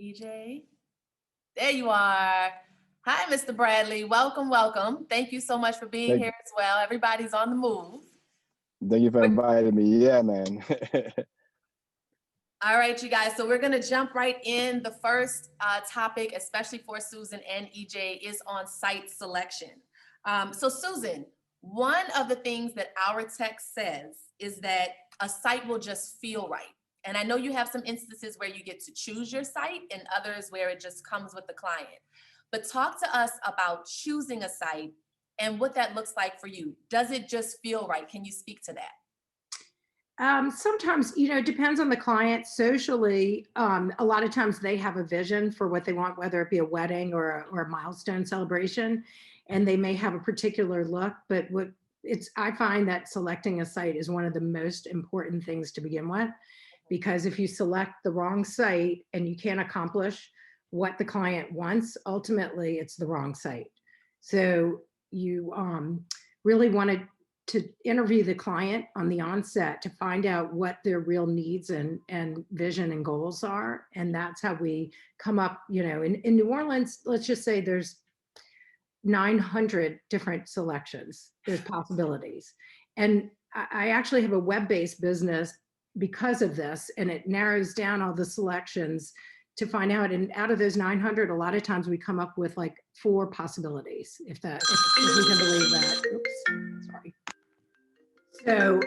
EJ, there you are. Hi, Mr. Bradley. Welcome, welcome. Thank you so much for being Thank, here as well. Everybody's on the move. thank you for inviting me. Yeah, man. All right, you guys. So we're going to jump right in. The first topic, especially for Susan and EJ, is on site selection. So, Susan, one of the things that our text says is that a site will just feel right. And I know you have some instances where you get to choose your site and others where it just comes with the client. But talk to us about choosing a site and what that looks like for you. Does it just feel right? Can you speak to that? Sometimes, it depends on the client. Socially, a lot of times they have a vision for what they want, whether it be a wedding or a milestone celebration, and they may have a particular look. But I find that selecting a site is one of the most important things to begin with, because if you select the wrong site and you can't accomplish what the client wants, ultimately it's the wrong site. So you really want to interview the client on the onset to find out what their real needs and vision and goals are. And that's how we come up, in New Orleans, let's just say there's 900 different selections, there's possibilities. And I actually have a web-based business because of this, and it narrows down all the selections to find out. And out of those 900, a lot of times we come up with like 4 possibilities, if we can believe that. Oops, sorry. So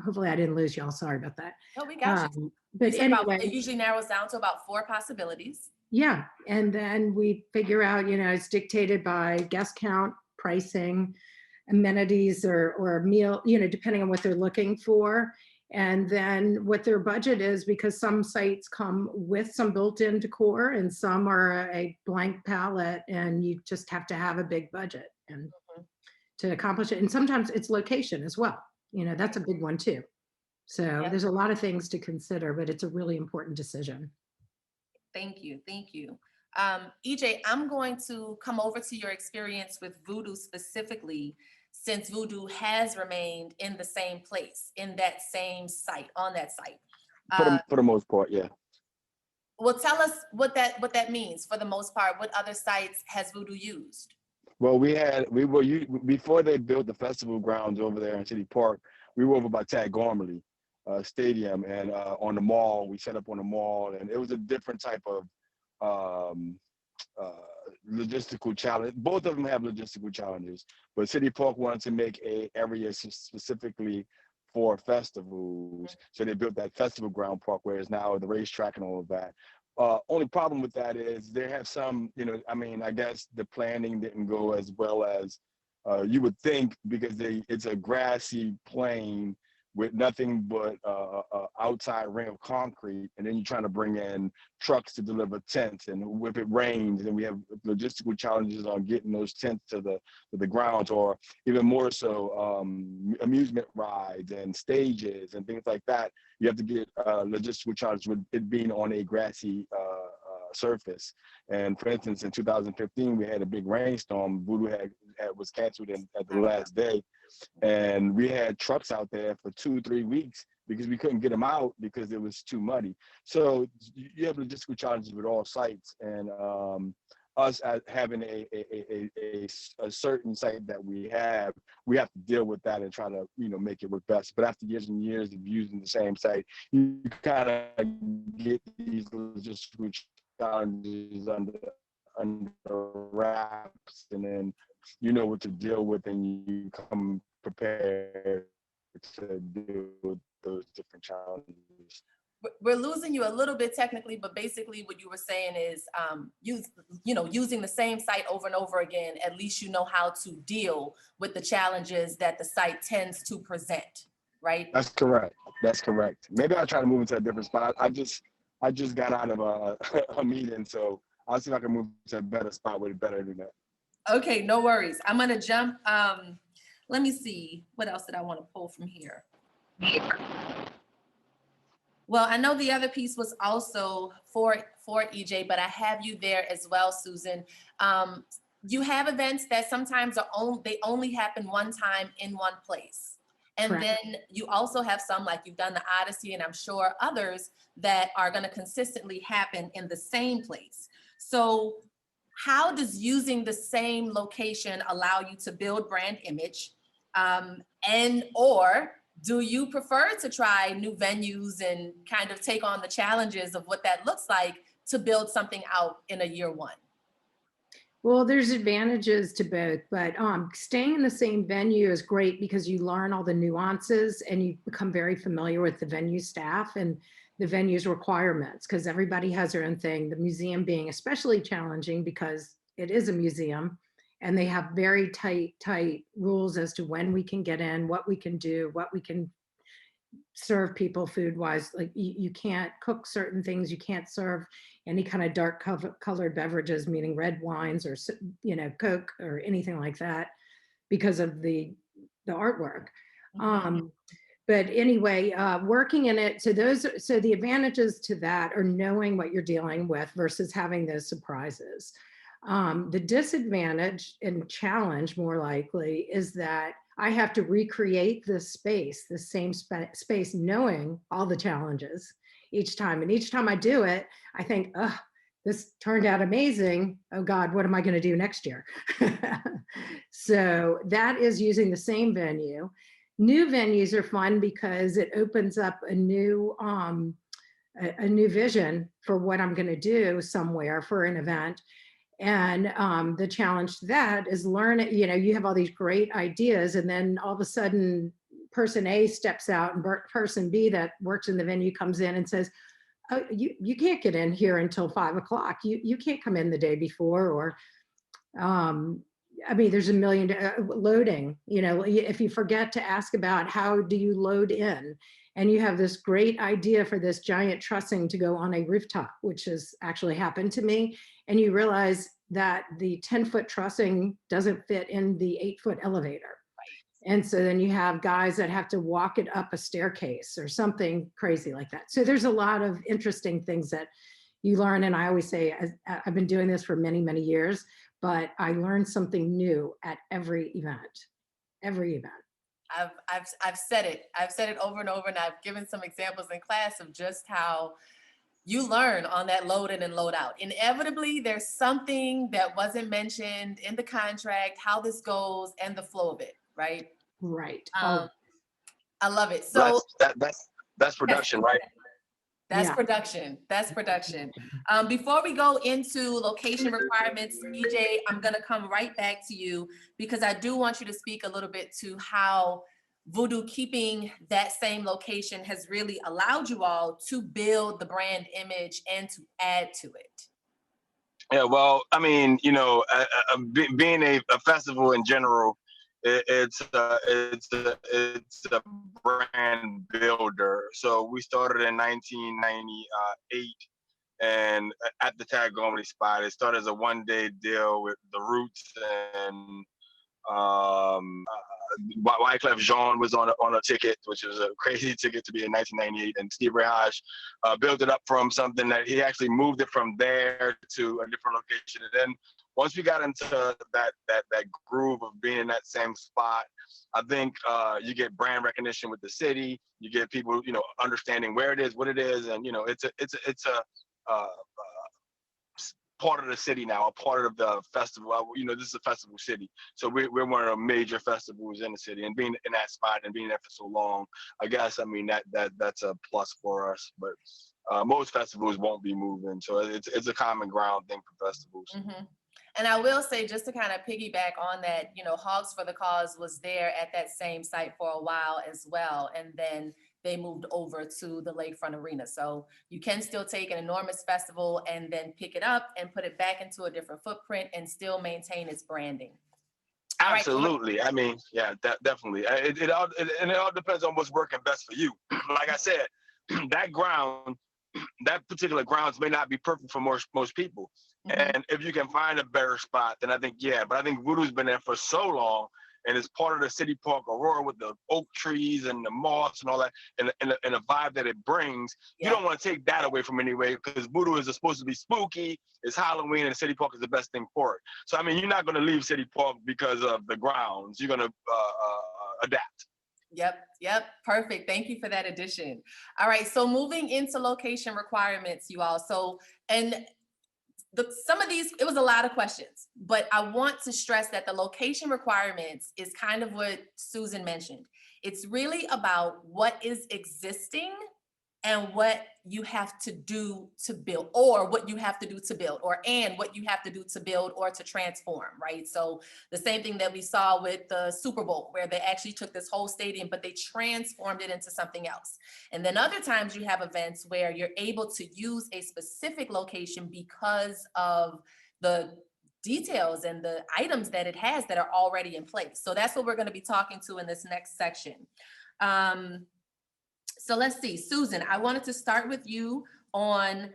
hopefully I didn't lose y'all. Sorry about that. No, we got you. But anyway, it usually narrows down to about 4 possibilities. Yeah. And then we figure out, it's dictated by guest count, pricing, amenities or meal, depending on what they're looking for. And then what their budget is, because some sites come with some built-in decor and some are a blank palette, and you just have to have a big budget and to accomplish it. And sometimes it's location as well. That's a big one too. So there's a lot of things to consider, but it's a really important decision. Thank you. Thank you. EJ, I'm going to come over to your experience with Voodoo specifically, since Voodoo has remained in the same place, in that same site, on that site. For the most part, yeah. Well, tell us what that means for the most part. What other sites has Voodoo used? Well, before they built the festival grounds over there in City Park, we were over by Tad Gormley Stadium, and on the mall, we set up on the mall, and it was a different type of logistical challenge. Both of them have logistical challenges, but City Park wanted to make a area specifically for festivals, so they built that festival ground park where it's now the racetrack and all of that. Only problem with that is they have some, I guess the planning didn't go as well as you would think, because it's a grassy plain with nothing but outside ring of concrete, and then you're trying to bring in trucks to deliver tents, and if it rains, and we have logistical challenges on getting those tents to the grounds, or even more so, amusement rides and stages and things like that. You have to get logistical challenges with it being on a grassy surface. And for instance, in 2015, we had a big rainstorm. Voodoo was canceled at the last day, and we had trucks out there for 2-3 weeks because we couldn't get them out because it was too muddy. So you have logistical challenges with all sites, and us as having a certain site that we have to deal with that and try to make it work best. But after years and years of using the same site, you kind of get these logistical challenges under wraps, and then you know what to deal with, and you come prepared to deal with those different challenges. We're losing you a little bit technically, but basically what you were saying is using the same site over and over again, at least you know how to deal with the challenges that the site tends to present, right? That's correct. Maybe I'll try to move into a different spot. I just got out of a meeting, so I'll see if I can move to a better spot with a better internet. Okay, no worries. I'm gonna jump. Let me see. What else did I want to pull from here? Well, I know the other piece was also for EJ, but I have you there as well, Susan. You have events that sometimes they only happen one time in one place. And Correct. then you also have some, like you've done the Odyssey, and I'm sure others that are going to consistently happen in the same place. So how does using the same location allow you to build brand image? And or do you prefer to try new venues and kind of take on the challenges of what that looks like to build something out in a year one? Well, there's advantages to both, but staying in the same venue is great because you learn all the nuances and you become very familiar with the venue staff and the venue's requirements, because everybody has their own thing. The museum being especially challenging because it is a museum and they have very tight rules as to when we can get in, what we can do, what we can serve people food wise. Like you can't cook certain things, you can't serve any kind of dark colored beverages, meaning red wines or Coke or anything like that, because of the artwork. But anyway, working in it, so the advantages to that are knowing what you're dealing with versus having those surprises. The disadvantage and challenge, more likely, is that I have to recreate this space, the same space, knowing all the challenges each time. And each time I do it, I think, oh, this turned out amazing. Oh God, what am I going to do next year? So that is using the same venue. New venues are fun because it opens up a new vision for what I'm going to do somewhere for an event. And the challenge to that is you have all these great ideas, and then all of a sudden person A steps out and person B that works in the venue comes in and says, oh, you can't get in here until 5 o'clock. You can't come in the day before, or there's a million loading, if you forget to ask about how do you load in, and you have this great idea for this giant trussing to go on a rooftop, which has actually happened to me. And you realize that the 10-foot trussing doesn't fit in the 8-foot elevator. And so then you have guys that have to walk it up a staircase or something crazy like that. So there's a lot of interesting things that you learn. And I always say, I've been doing this for many, many years, but I learn something new at every event. I've said it. I've said it over and over, and I've given some examples in class of just how you learn on that load in and load out. Inevitably, there's something that wasn't mentioned in the contract, how this goes, and the flow of it, right? Right. I love it. So that's production, right? That's Yeah. production. That's production. Before we go into location requirements, EJ, I'm going to come right back to you because I do want you to speak a little bit to how Voodoo keeping that same location has really allowed you all to build the brand image and to add to it. Yeah, well, being a festival in general, it's a brand builder. So we started in 1998, and at the Tag Comedy Spot, it started as a one-day deal with the Roots, and Wyclef Jean was on a ticket, which was a crazy ticket to be in 1998, and Steve Rehaj built it up from something that he actually moved it from there to a different location. And then once we got into that groove of being in that same spot, I think you get brand recognition with the city. You get people, understanding where it is, what it is, and it's a part of the city now, a part of the festival. This is a festival city, so we're one of the major festivals in the city, and being in that spot and being there for so long, I guess, that's a plus for us. But most festivals won't be moving, so it's a common ground thing for festivals. Mm-hmm. And I will say, just to kind of piggyback on that, Hogs for the Cause was there at that same site for a while as well. And then they moved over to the Lakefront Arena. So you can still take an enormous festival and then pick it up and put it back into a different footprint and still maintain its branding. Absolutely. Right. Yeah, definitely. It all depends on what's working best for you. Like I said, that particular grounds may not be perfect for most people. Mm-hmm. And if you can find a better spot, then I think, yeah. But I think Voodoo's been there for so long, and it's part of the City Park Aurora with the oak trees and the moss and all that, and the vibe that it brings. Yeah. You don't want to take that away from anyway, because Voodoo is supposed to be spooky. It's Halloween, and City Park is the best thing for it. So, you're not going to leave City Park because of the grounds. You're going to adapt. Yep, perfect. Thank you for that addition. All right, so moving into location requirements, you all. So, and some of these, it was a lot of questions, but I want to stress that the location requirements is kind of what Susan mentioned. It's really about what is existing and what you have to do to build, or what you have to do to build, or and what you have to do to build or to transform, right? So the same thing that we saw with the Super Bowl, where they actually took this whole stadium, but they transformed it into something else. And then other times you have events where you're able to use a specific location because of the details and the items that it has that are already in place. So that's what we're going to be talking to in this next section. So let's see, Susan, I wanted to start with you on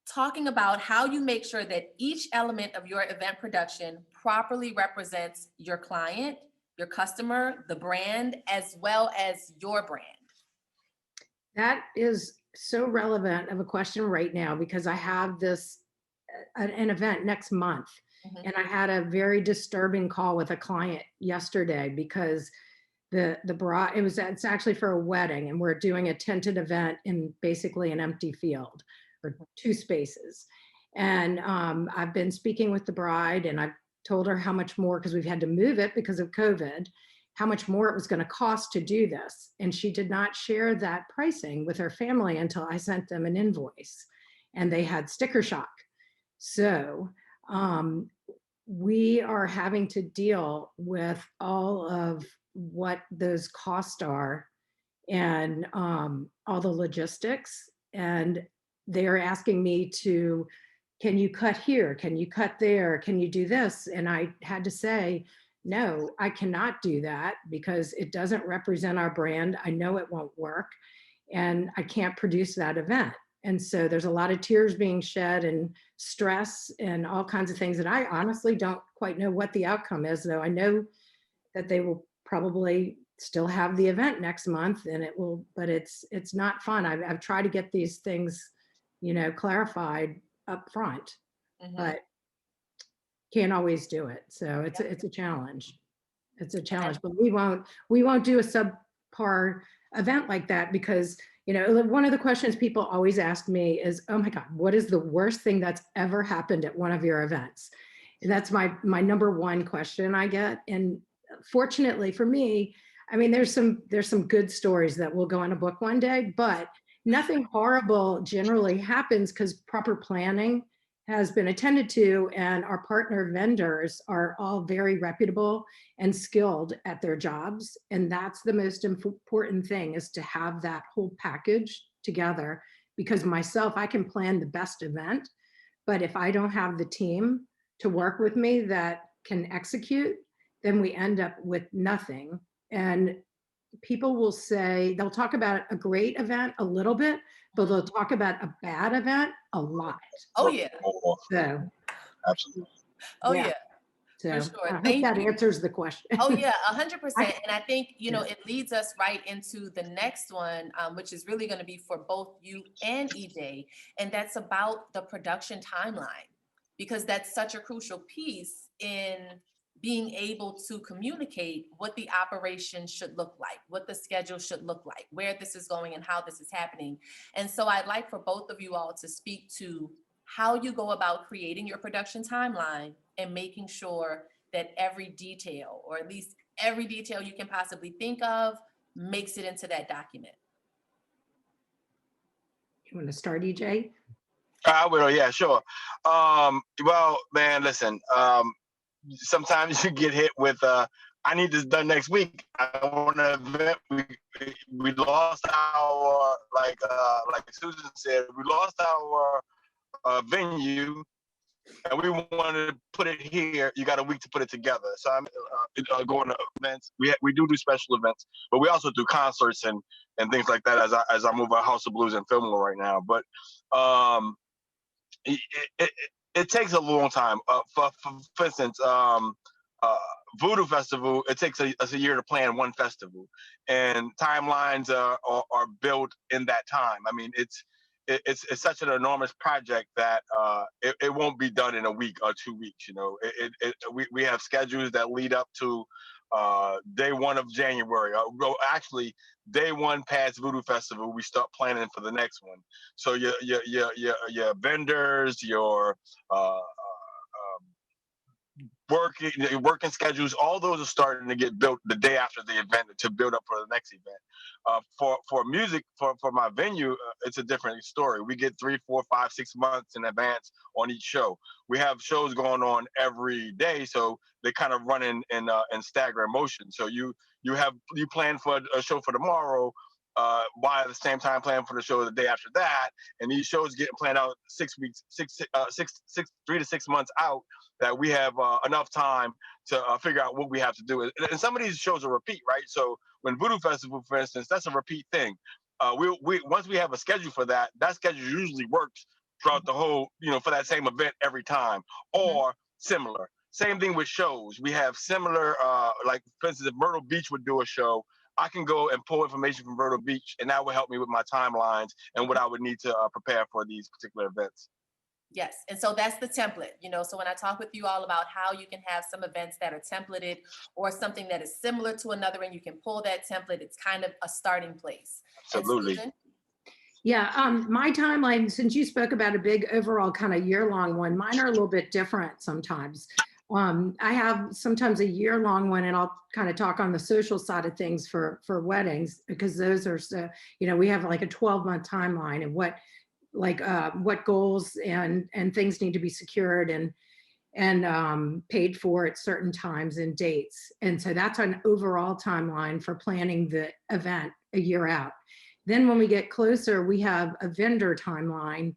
talking about how you make sure that each element of your event production properly represents your client, your customer, the brand, as well as your brand. That is so relevant of a question right now because I have an event next month. Mhm. And I had a very disturbing call with a client yesterday because the bride, it's actually for a wedding, and we're doing a tented event in basically an empty field or two spaces. And I've been speaking with the bride, and I've told her how much more, because we've had to move it because of COVID, how much more it was going to cost to do this. And she did not share that pricing with her family until I sent them an invoice, and they had sticker shock. So we are having to deal with all of what those costs are and all the logistics. And they're asking me to, can you cut here? Can you cut there? Can you do this? And I had to say, no, I cannot do that because it doesn't represent our brand. I know it won't work, and I can't produce that event. And so there's a lot of tears being shed and stress and all kinds of things. And I honestly don't quite know what the outcome is, though I know that they will probably still have the event next month, and it will, but it's not fun. I've tried to get these things, clarified up front, Mhm. but can't always do it. So it's a challenge. It's a challenge, but we won't do a subpar event like that because, one of the questions people always ask me is, oh my God, what is the worst thing that's ever happened at one of your events? And that's my number one question I get. And fortunately for me, I mean, there's some good stories that will go in a book one day, but nothing horrible generally happens because proper planning has been attended to, and our partner vendors are all very reputable and skilled at their jobs. And that's the most important thing, is to have that whole package together, because myself, I can plan the best event, but if I don't have the team to work with me that can execute, then we end up with nothing. And people will say, they'll talk about a great event a little bit, but they'll talk about a bad event a lot. Oh yeah. So, Absolutely. Oh yeah. yeah. For So sure. I hope Thank that you. answers the question. Oh yeah, 100%. And I think, Yeah. it leads us right into the next one, which is really going to be for both you and EJ. And that's about the production timeline, because that's such a crucial piece in being able to communicate what the operation should look like, what the schedule should look like, where this is going and how this is happening. And so I'd like for both of you all to speak to how you go about creating your production timeline and making sure that every detail, or at least every detail you can possibly think of, makes it into that document. You want to start, EJ? I will, yeah, sure. Well, man, listen, sometimes you get hit with, I need this done next week. I want an event. We lost our, like Susan said, we lost our venue, and we wanted to put it here. You got a week to put it together. So I'm going to events. We do special events, but we also do concerts and things like that as I move our House of Blues in Fillmore right now. But it takes a long time. For instance, Voodoo Festival, it takes us a year to plan one festival, and timelines are built in that time. I mean, it's such an enormous project that it won't be done in a week or 2 weeks. We have schedules that lead up to day one of January. Well, actually, day one past Voodoo Festival, we start planning for the next one. So your vendors, your working schedules, all those are starting to get built the day after the event to build up for the next event. For music, for my venue, it's a different story. We get 3, 4, 5, 6 months in advance on each show. We have shows going on every day, so they kind of run in staggered motion. So you plan for a show for tomorrow, while at the same time plan for the show the day after that, and these shows getting planned out 6 weeks, 3 to 6 months out, that we have enough time to figure out what we have to do. And some of these shows are repeat, right? So when Voodoo Festival, for instance, that's a repeat thing. We once we have a schedule for that, that schedule usually works throughout the whole, for that same event every time, or similar. Same thing with shows. We have similar, like for instance, if Myrtle Beach would do a show, I can go and pull information from Myrtle Beach, and that will help me with my timelines and what I would need to prepare for these particular events. Yes, and so that's the template, so when I talk with you all about how you can have some events that are templated or something that is similar to another and you can pull that template, it's kind of a starting place. Absolutely. Yeah, my timeline, since you spoke about a big overall kind of year-long one, mine are a little bit different sometimes. I have sometimes a year-long one, and I'll kind of talk on the social side of things for weddings, because those are so, we have like a 12-month timeline of what goals and things need to be secured and paid for at certain times and dates. And so that's an overall timeline for planning the event a year out. Then when we get closer, we have a vendor timeline,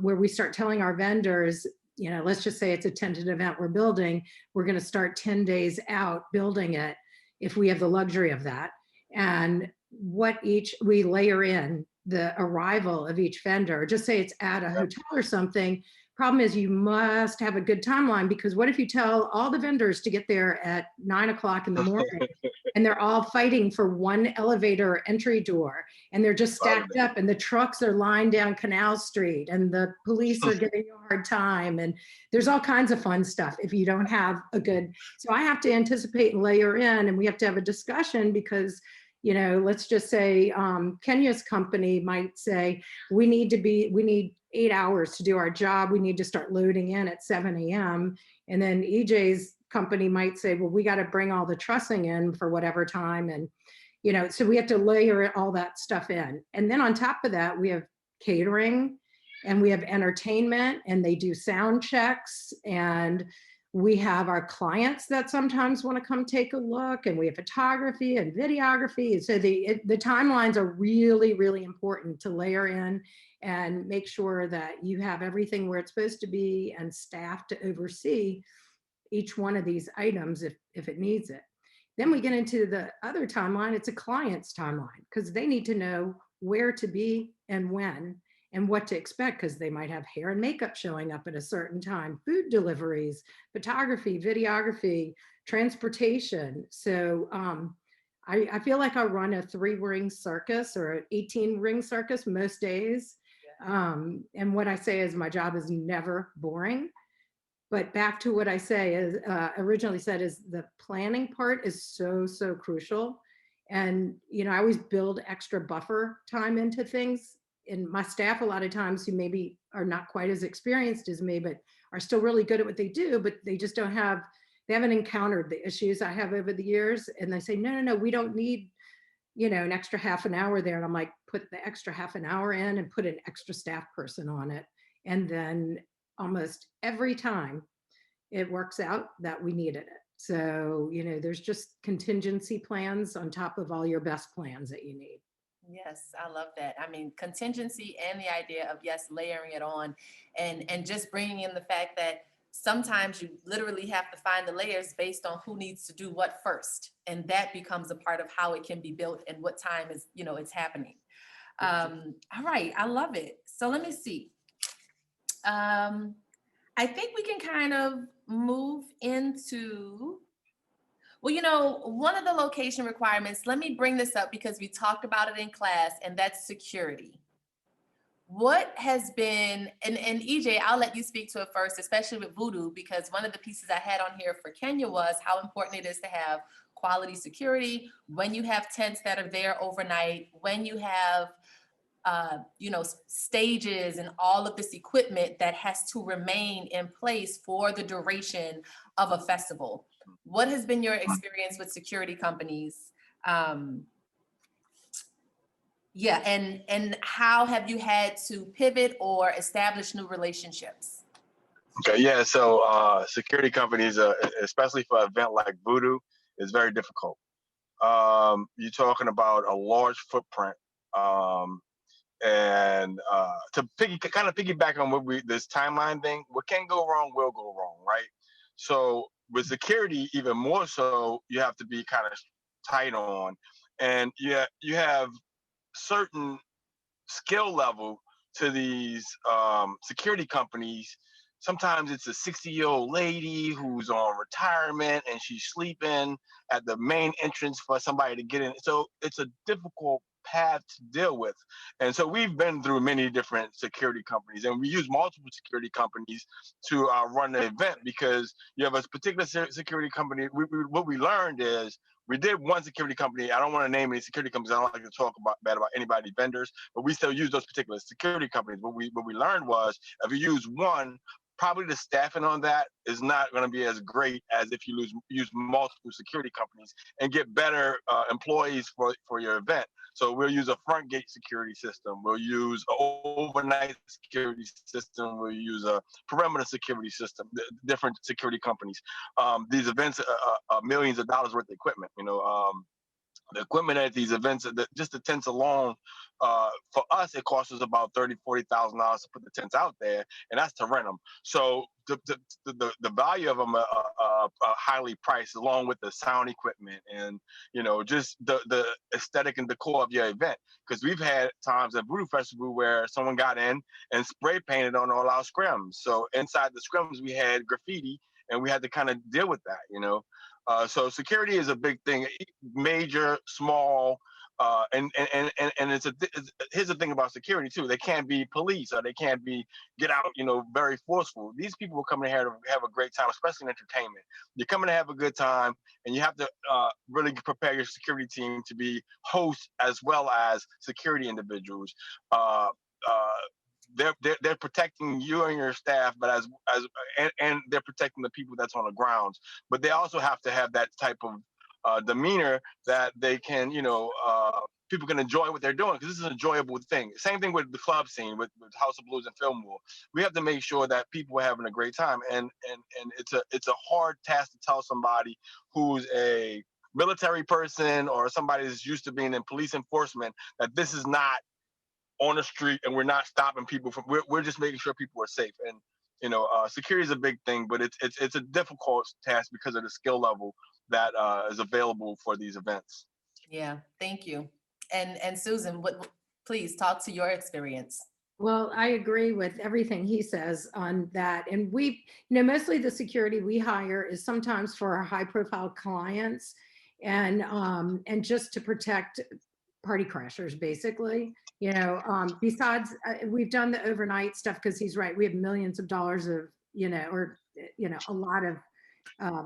where we start telling our vendors, let's just say it's a tentative event we're building, we're going to start 10 days out building it if we have the luxury of that. And we layer in the arrival of each vendor. Just say it's at a hotel or something. Problem is, you must have a good timeline, because what if you tell all the vendors to get there at 9 o'clock in the morning and they're all fighting for one elevator entry door, and they're just stacked up, and the trucks are lined down Canal Street, and the police are giving you a hard time, and there's all kinds of fun stuff if you don't have a good. So I have to anticipate and layer in, and we have to have a discussion, because let's just say Kenya's company might say, we need 8 hours to do our job. We need to start loading in at 7 a.m. And then EJ's company might say, well, we got to bring all the trussing in for whatever time. And, so we have to layer all that stuff in. And then on top of that, we have catering, and we have entertainment, and they do sound checks, and we have our clients that sometimes want to come take a look, and we have photography and videography. So the timelines are really, really important to layer in and make sure that you have everything where it's supposed to be, and staff to oversee each one of these items if it needs it. Then we get into the other timeline. It's a client's timeline, because they need to know where to be and when, and what to expect, because they might have hair and makeup showing up at a certain time, food deliveries, photography, videography, transportation. So I feel like I run a 3-ring circus or an 18-ring circus most days. And what I say is, my job is never boring. But back to what I say is, originally said, is the planning part is so, so crucial. And, I always build extra buffer time into things. And my staff, a lot of times, who maybe are not quite as experienced as me, but are still really good at what they do, but they just they haven't encountered the issues I have over the years. And they say, no, we don't need, an extra half an hour there. And I'm like, put the extra half an hour in and put an extra staff person on it. And then almost every time it works out that we needed it. So, there's just contingency plans on top of all your best plans that you need. Yes, I love that. I mean, contingency and the idea of, yes, layering it on, and just bringing in the fact that sometimes you literally have to find the layers based on who needs to do what first. And that becomes a part of how it can be built and what time is, it's happening. All right, I love it. So let me see. I think we can kind of move into, one of the location requirements, let me bring this up because we talked about it in class, and that's security. what has been, and EJ, I'll let you speak to it first, especially with Voodoo, because one of the pieces I had on here for Kenya was how important it is to have quality security when you have tents that are there overnight, when you have stages and all of this equipment that has to remain in place for the duration of a festival. What has been your experience with security companies? Yeah, and how have you had to pivot or establish new relationships? Okay, yeah. So security companies, especially for an event like Voodoo, is very difficult. You're talking about a large footprint, um, and to kind of piggyback on this timeline thing, what can go wrong will go wrong, right? So with security, even more so, you have to be kind of tight on, and you have certain skill level to these security companies. Sometimes it's a 60-year-old lady who's on retirement and she's sleeping at the main entrance for somebody to get in. So it's a difficult path to deal with. And so we've been through many different security companies, and we use multiple security companies to run the event, because you have a particular security company. What we learned is we did one security company. I don't want to name any security companies. I don't like to talk bad about anybody vendors, but we still use those particular security companies. What we learned was, if you use one, probably the staffing on that is not going to be as great as if you use multiple security companies and get better employees for your event. So we'll use a front gate security system. We'll use an overnight security system. We'll use a perimeter security system. Different security companies. These events are millions of dollars worth of equipment. The equipment at these events, just the tents alone, for us, it costs us about $30,000-$40,000 to put the tents out there, and that's to rent them. So the value of them are highly priced, along with the sound equipment and just the aesthetic and decor of your event. Because we've had times at Voodoo Festival where someone got in and spray painted on all our scrims. So inside the scrims we had graffiti, and we had to kind of deal with that. So security is a big thing, major, small, and here's the thing about security too. They can't be police, or they can't be get out, very forceful. These people are coming here to have a great time, especially in entertainment. You're coming to have a good time, and you have to really prepare your security team to be hosts as well as security individuals. They're protecting you and your staff, but and they're protecting the people that's on the grounds. But they also have to have that type of demeanor that they can, people can enjoy what they're doing, because this is an enjoyable thing. Same thing with the club scene, with House of Blues and Fillmore. We have to make sure that people are having a great time, and it's a hard task to tell somebody who's a military person or somebody that's used to being in police enforcement that this is not on the street, and we're not stopping people from. We're just making sure people are safe. And security is a big thing, but it's a difficult task because of the skill level that is available for these events. Yeah, thank you. And Susan, please talk to your experience. Well, I agree with everything he says on that. And mostly the security we hire is sometimes for our high profile clients, and just to protect party crashers, basically. Besides, we've done the overnight stuff because he's right. We have millions of dollars of, a lot of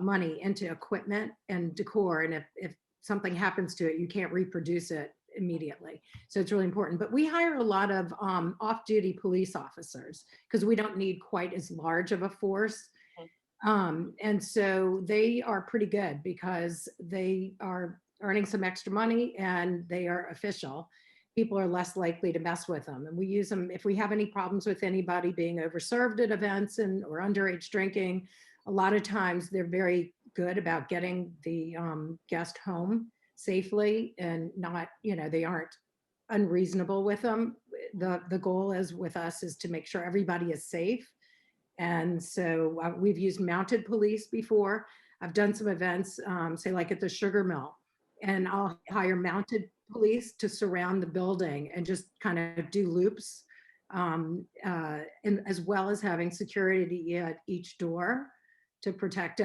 money into equipment and decor. And if something happens to it, you can't reproduce it immediately. So it's really important. But we hire a lot of off-duty police officers because we don't need quite as large of a force. And so they are pretty good because they are earning some extra money and they are official. People are less likely to mess with them. And we use them if we have any problems with anybody being overserved at events or underage drinking. A lot of times they're very good about getting the guest home safely, and not, they aren't unreasonable with them. The goal is with us is to make sure everybody is safe. And so we've used mounted police before. I've done some events, say like at the sugar mill, and I'll hire mounted police to surround the building and just kind of do loops, and as well as having security at each door to protect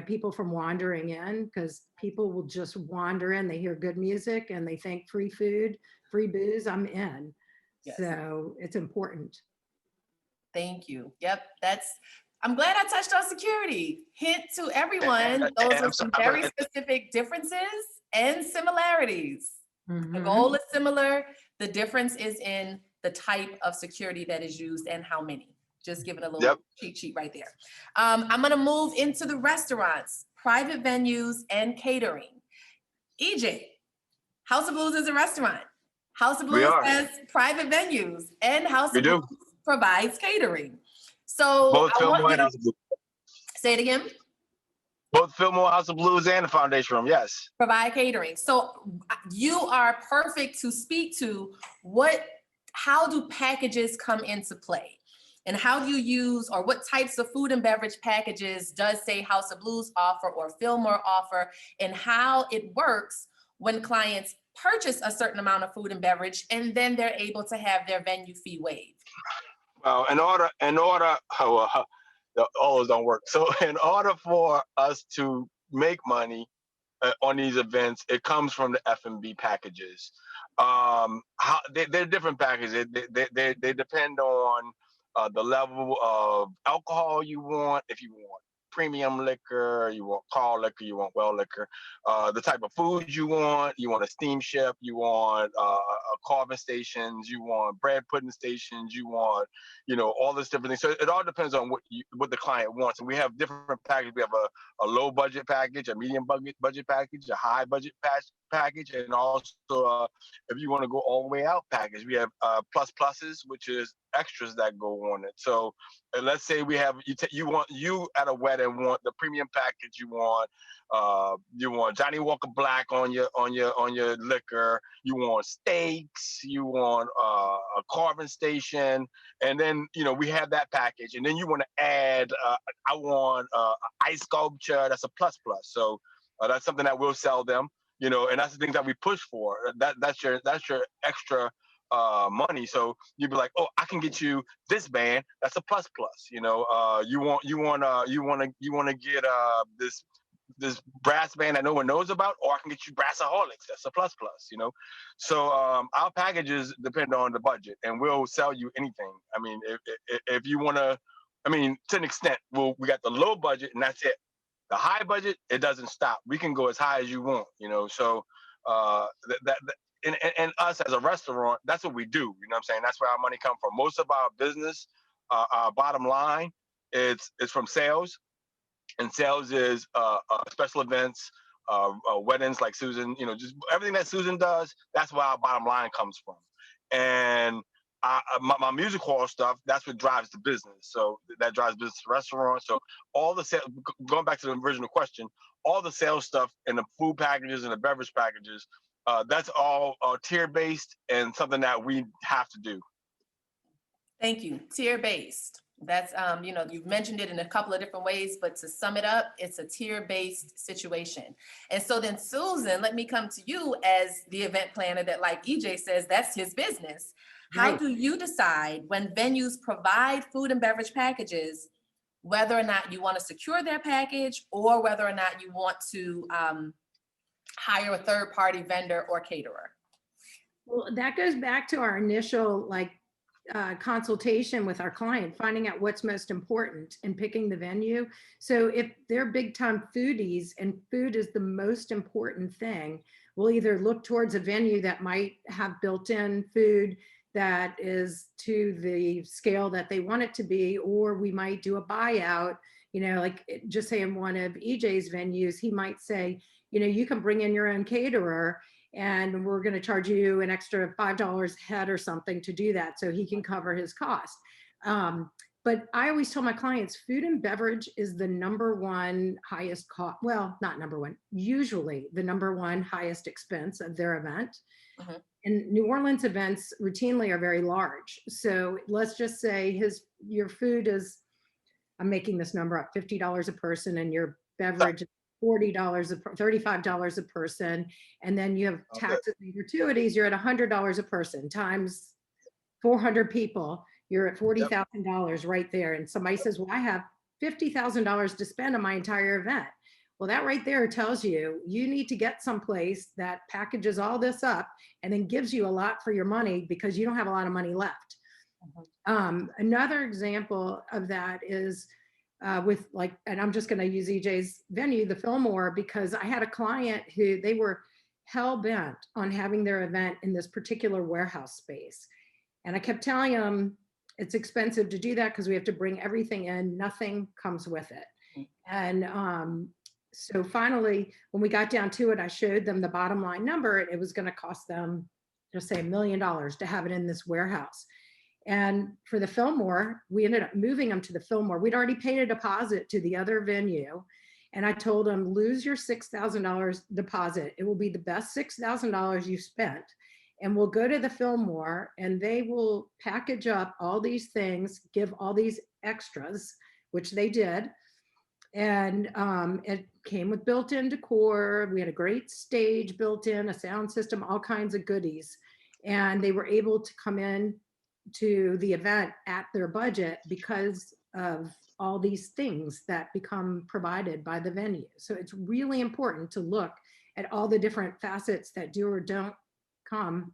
people from wandering in, because people will just wander in. They hear good music and they think free food, free booze, I'm in. Yes. So it's important. Thank you. Yep, I'm glad I touched on security. Hint to everyone, those And are some very specific differences and similarities. The Mhm. goal is similar. The difference is in the type of security that is used and how many. Just giving a little cheat sheet right there. I'm gonna move into the restaurants, private venues, and catering. EJ, House of Blues is a restaurant. House of We Blues are. has private venues, and House We of do. Blues provides catering. So Both I want Fillmore you and to House of Blues. say it again. Both Fillmore, House of Blues, and the Foundation Room. Yes. Provide catering. So you are perfect to speak to how do packages come into play? And how do you use, or what types of food and beverage packages does, say, House of Blues offer or Fillmore offer, and how it works when clients purchase a certain amount of food and beverage and then they're able to have their venue fee waived? Well, all those don't work. So in order for us to make money on these events, it comes from the F&B packages. They're different packages. They depend on the level of alcohol you want. If you want premium liquor, you want car liquor, you want well liquor, the type of food you want a steamship, you want carving stations, you want bread pudding stations, you want, all this different things. So it all depends on what the client wants. And we have different packages. We have a low budget package, a medium budget package, a high budget package, and also if you want to go all the way out package, we have pluses, which is extras that go on it. So let's say we have you at a wedding want the premium package. You want Johnny Walker Black on your liquor. You want steaks. You want a carving station, and then we have that package. And then you want to add I want ice sculpture. That's a plus. So that's something that we'll sell them. And that's the things that we push for. That's your extra money. So you'd be like, oh, I can get you this band. That's a plus. You want to get this brass band that no one knows about, or I can get you Brassaholics. That's a plus. So our packages depend on the budget, and we'll sell you anything. I mean, if you want to, to an extent, we got the low budget, and that's it. The high budget, it doesn't stop. We can go as high as you want, So and us as a restaurant, that's what we do. You know what I'm saying? That's where our money comes from. Most of our business, our bottom line, it's from sales, and sales is special events, weddings like Susan. Just everything that Susan does. That's where our bottom line comes from, and. My music hall stuff, that's what drives the business. So that drives business to restaurants. So all the sales, going back to the original question, all the sales stuff and the food packages and the beverage packages, that's all tier-based and something that we have to do. Thank you. Tier-based. That's, you've mentioned it in a couple of different ways, but to sum it up, it's a tier-based situation. And so then, Susan, let me come to you as the event planner that, like EJ says, that's his business. How do you decide when venues provide food and beverage packages, whether or not you want to secure their package or whether or not you want to hire a third-party vendor or caterer? Well, that goes back to our initial consultation with our client, finding out what's most important and picking the venue. So if they're big time foodies and food is the most important thing, we'll either look towards a venue that might have built-in food that is to the scale that they want it to be, or we might do a buyout, like just say in one of EJ's venues, he might say, you can bring in your own caterer and we're going to charge you an extra $5 a head or something to do that, so he can cover his cost. But I always tell my clients, food and beverage is the number one highest cost. Well, not number one, usually the number one highest expense of their event. Mm-hmm. And New Orleans events routinely are very large. So let's just say your food is, I'm making this number up, $50 a person, and your beverage is $40, $35 a person. And then you have taxes and gratuities, you're at $100 a person times 400 people. You're at $40,000 right there. And somebody says, well, I have $50,000 to spend on my entire event. Well, that right there tells you you need to get someplace that packages all this up and then gives you a lot for your money because you don't have a lot of money left. Another example of that is with like, and I'm just going to use EJ's venue, the Fillmore, because I had a client who they were hell bent on having their event in this particular warehouse space. And I kept telling them it's expensive to do that because we have to bring everything in, nothing comes with it. And so finally, when we got down to it, I showed them the bottom line number, and it was going to cost them, just say $1 million to have it in this warehouse. And for the Fillmore, we ended up moving them to the Fillmore. We'd already paid a deposit to the other venue. And I told them, lose your $6,000 deposit. It will be the best $6,000 you spent. And we'll go to the Fillmore and they will package up all these things, give all these extras, which they did. And it came with built-in decor. We had a great stage built in, a sound system, all kinds of goodies. And they were able to come in to the event at their budget because of all these things that become provided by the venue. So it's really important to look at all the different facets that do or don't come.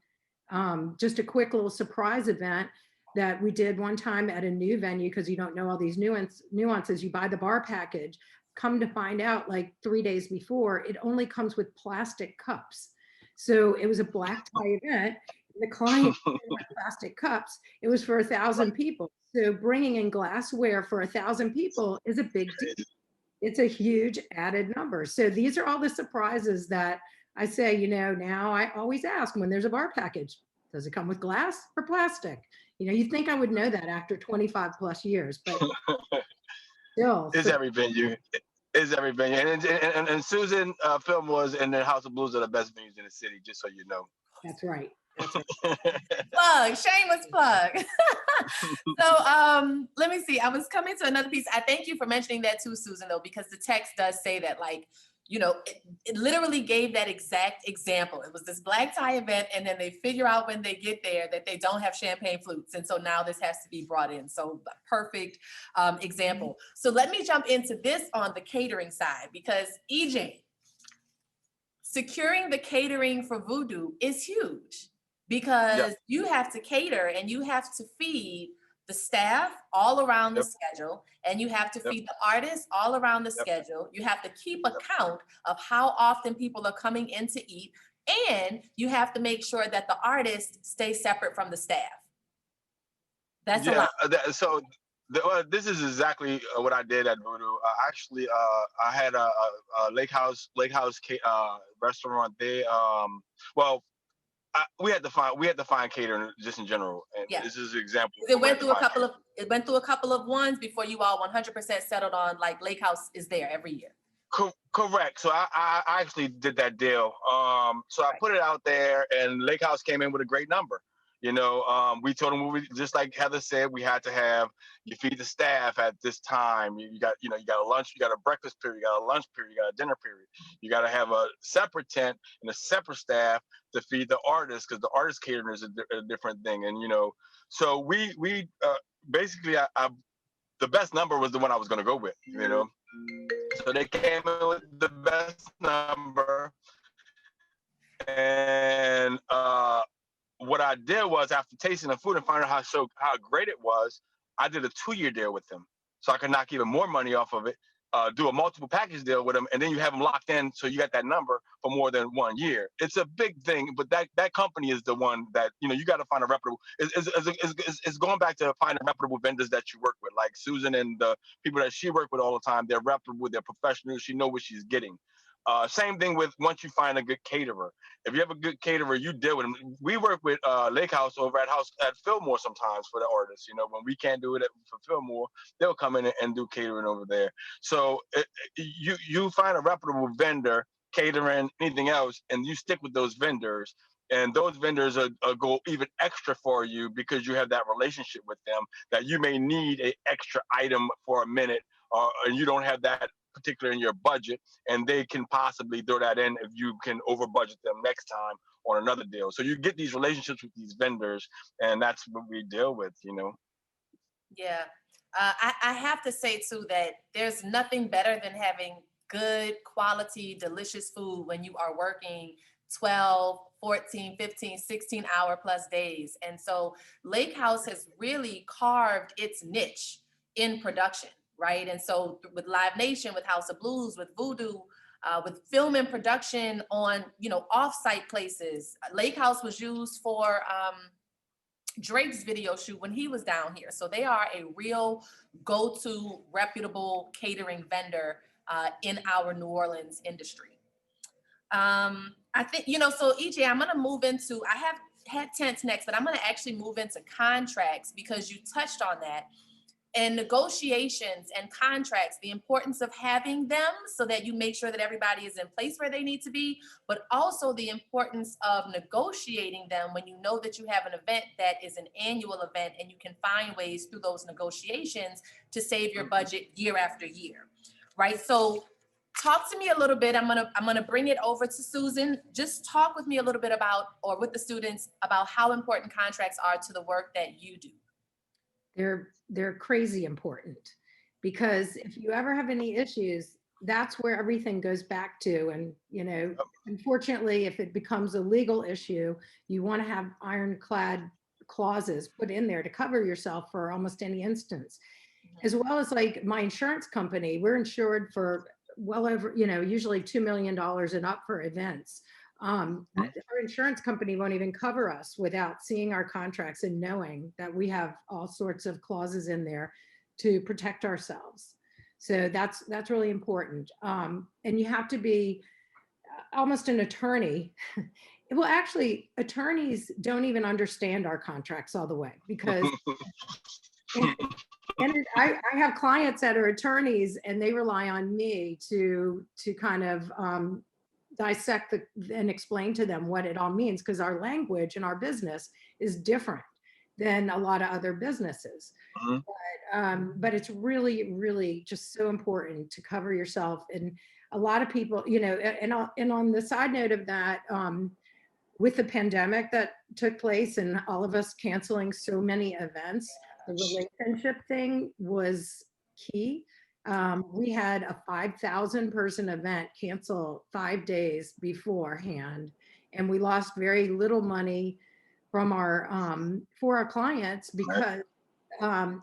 Just a quick little surprise event that we did one time at a new venue, because you don't know all these nuances. You buy the bar package, come to find out like 3 days before, it only comes with plastic cups. So it was a black tie event. The client plastic cups. It was for 1,000 people. So bringing in glassware for 1,000 people is a big deal. It's a huge added number. So these are all the surprises that I say, you know, now I always ask when there's a bar package, does it come with glass or plastic? You know, you think I would know that after 25 plus years, but still. It's every venue. Is every venue. And Susan Fillmore's and the House of Blues are the best venues in the city, just so you know. That's right. Plug, shameless plug. So let me see. I was coming to another piece. I thank you for mentioning that too, Susan, though, because the text does say that, like, you know, it literally gave that exact example. It was this black tie event, and then they figure out when they get there that they don't have champagne flutes. And so now this has to be brought in. So perfect example. So let me jump into this on the catering side, because EJ, securing the catering for Voodoo is huge. Because you have to cater and you have to feed the staff all around the schedule, and you have to feed the artists all around the schedule. You have to keep account of how often people are coming in to eat, and you have to make sure that the artists stay separate from the staff. That's a lot. So this is exactly what I did at Voodoo. Actually, I had a Lake House restaurant there. We had to find catering just in general, and this is an example. It went through a couple of ones before you all 100% settled on, like, Lake House is there every year. Correct. So I actually did that deal. So I put it out there, and Lake House came in with a great number. You know, we told them just like Heather said, we had to have, you feed the staff at this time. You got a lunch, you got a breakfast period, you got a lunch period, you got a dinner period. You got to have a separate tent and a separate staff to feed the artists, because the artist catering is a different thing. And, you know, so we basically, the best number was the one I was going to go with, you know. So they came in with the best number. And, what I did was, after tasting the food and finding out how great it was, I did a 2-year deal with them, so I could knock even more money off of it. Do a multiple package deal with them, and then you have them locked in, so you got that number for more than 1 year. It's a big thing, but that company is the one that, you know, you got to find a reputable. It's going back to finding reputable vendors that you work with, like Susan and the people that she worked with all the time. They're reputable, they're professionals. She knows what she's getting. Same thing with once you find a good caterer. If you have a good caterer, you deal with them. We work with Lake House over at Fillmore sometimes for the artists. You know, when we can't do it for Fillmore, they'll come in and do catering over there. So you find a reputable vendor, catering, anything else, and you stick with those vendors. And those vendors go even extra for you because you have that relationship with them, that you may need an extra item for a minute, and you don't have that particular in your budget, and they can possibly throw that in if you can over budget them next time on another deal. So you get these relationships with these vendors, and that's what we deal with, you know. Yeah. I have to say too that there's nothing better than having good quality, delicious food when you are working 12, 14, 15, 16-hour plus days. And so Lake House has really carved its niche in production, right? And so with Live Nation, with House of Blues, with Voodoo, with film and production on, off-site places. Lake House was used for Drake's video shoot when he was down here. So they are a real go-to reputable catering vendor in our New Orleans industry. I think, so EJ, I'm going to move into, I have had tents next, but I'm going to actually move into contracts because you touched on that. And negotiations and contracts, the importance of having them so that you make sure that everybody is in place where they need to be, but also the importance of negotiating them when you know that you have an event that is an annual event and you can find ways through those negotiations to save your budget year after year, right? So talk to me a little bit. I'm gonna bring it over to Susan. Just talk with me a little bit about, or with the students, about how important contracts are to the work that you do. They're crazy important, because if you ever have any issues, that's where everything goes back to. And, unfortunately, if it becomes a legal issue, you want to have ironclad clauses put in there to cover yourself for almost any instance. As well as like my insurance company, we're insured for well over, usually $2 million and up for events. Our insurance company won't even cover us without seeing our contracts and knowing that we have all sorts of clauses in there to protect ourselves. So that's really important. And you have to be almost an attorney. Well, actually, attorneys don't even understand our contracts all the way, because and I have clients that are attorneys and they rely on me to kind of dissect and explain to them what it all means, because our language in our business is different than a lot of other businesses. But it's really, really just so important to cover yourself. And a lot of people, and on the side note of that, with the pandemic that took place and all of us canceling so many events, the relationship thing was key. We had a 5,000 person event cancel 5 days beforehand, and we lost very little money from for our clients because, and